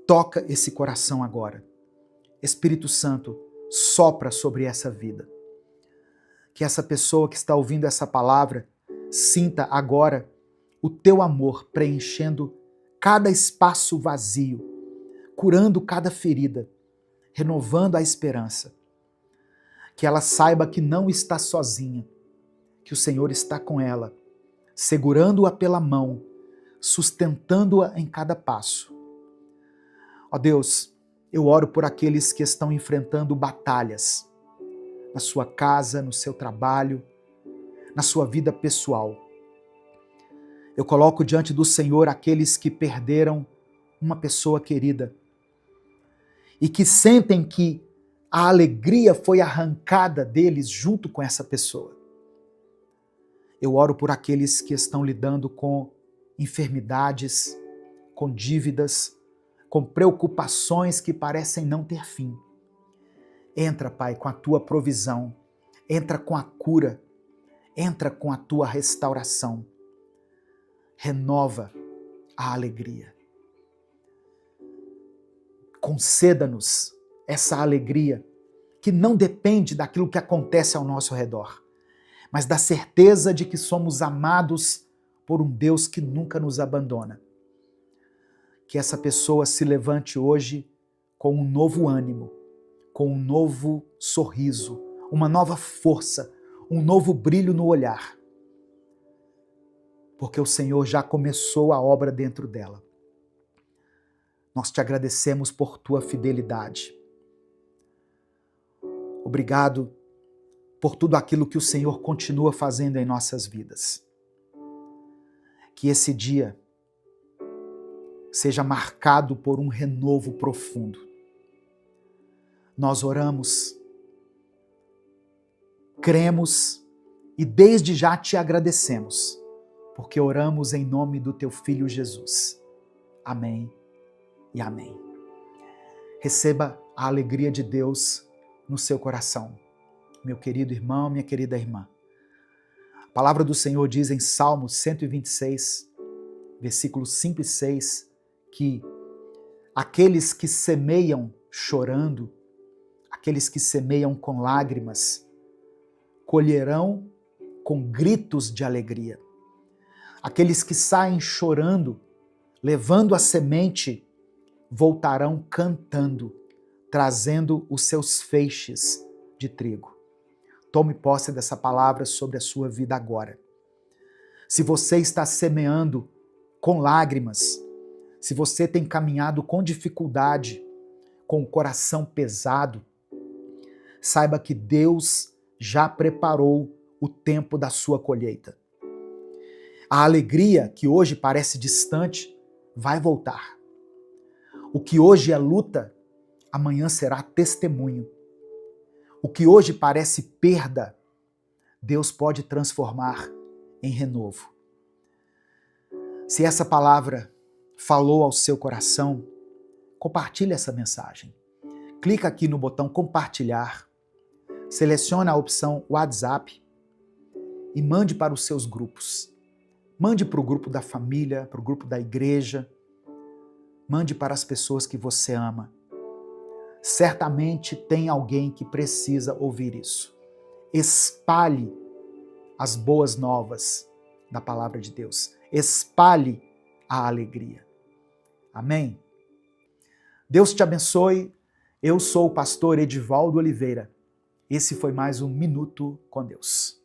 S1: toca esse coração agora. Espírito Santo, sopra sobre essa vida. Que essa pessoa que está ouvindo essa palavra sinta agora o Teu amor preenchendo cada espaço vazio, curando cada ferida, renovando a esperança. Que ela saiba que não está sozinha, que o Senhor está com ela, segurando-a pela mão, sustentando-a em cada passo. Ó Deus, eu oro por aqueles que estão enfrentando batalhas na sua casa, no seu trabalho, na sua vida pessoal. Eu coloco diante do Senhor aqueles que perderam uma pessoa querida e que sentem que a alegria foi arrancada deles junto com essa pessoa. Eu oro por aqueles que estão lidando com enfermidades, com dívidas, com preocupações que parecem não ter fim. Entra, Pai, com a Tua provisão, entra com a cura, entra com a Tua restauração. Renova a alegria. Conceda-nos essa alegria que não depende daquilo que acontece ao nosso redor, mas da certeza de que somos amados por um Deus que nunca nos abandona. Que essa pessoa se levante hoje com um novo ânimo, com um novo sorriso, uma nova força, um novo brilho no olhar. Porque o Senhor já começou a obra dentro dela. Nós te agradecemos por Tua fidelidade. Obrigado por tudo aquilo que o Senhor continua fazendo em nossas vidas. Que esse dia seja marcado por um renovo profundo. Nós oramos, cremos e desde já te agradecemos, porque oramos em nome do Teu Filho Jesus. Amém e amém. Receba a alegria de Deus no seu coração, meu querido irmão, minha querida irmã. A palavra do Senhor diz em Salmo 126, versículos 5 e 6, que aqueles que semeiam chorando, aqueles que semeiam com lágrimas, colherão com gritos de alegria. Aqueles que saem chorando, levando a semente, voltarão cantando, trazendo os seus feixes de trigo. Tome posse dessa palavra sobre a sua vida agora. Se você está semeando com lágrimas, se você tem caminhado com dificuldade, com o coração pesado, saiba que Deus já preparou o tempo da sua colheita. A alegria que hoje parece distante vai voltar. O que hoje é luta, amanhã será testemunho. O que hoje parece perda, Deus pode transformar em renovo. Se essa palavra falou ao seu coração, compartilhe essa mensagem. Clica aqui no botão compartilhar, seleciona a opção WhatsApp e mande para os seus grupos. Mande para o grupo da família, para o grupo da igreja. Mande para as pessoas que você ama. Certamente tem alguém que precisa ouvir isso. Espalhe as boas novas da palavra de Deus. Espalhe a alegria. Amém? Deus te abençoe. Eu sou o pastor Edivaldo Oliveira. Esse foi mais um Minuto com Deus.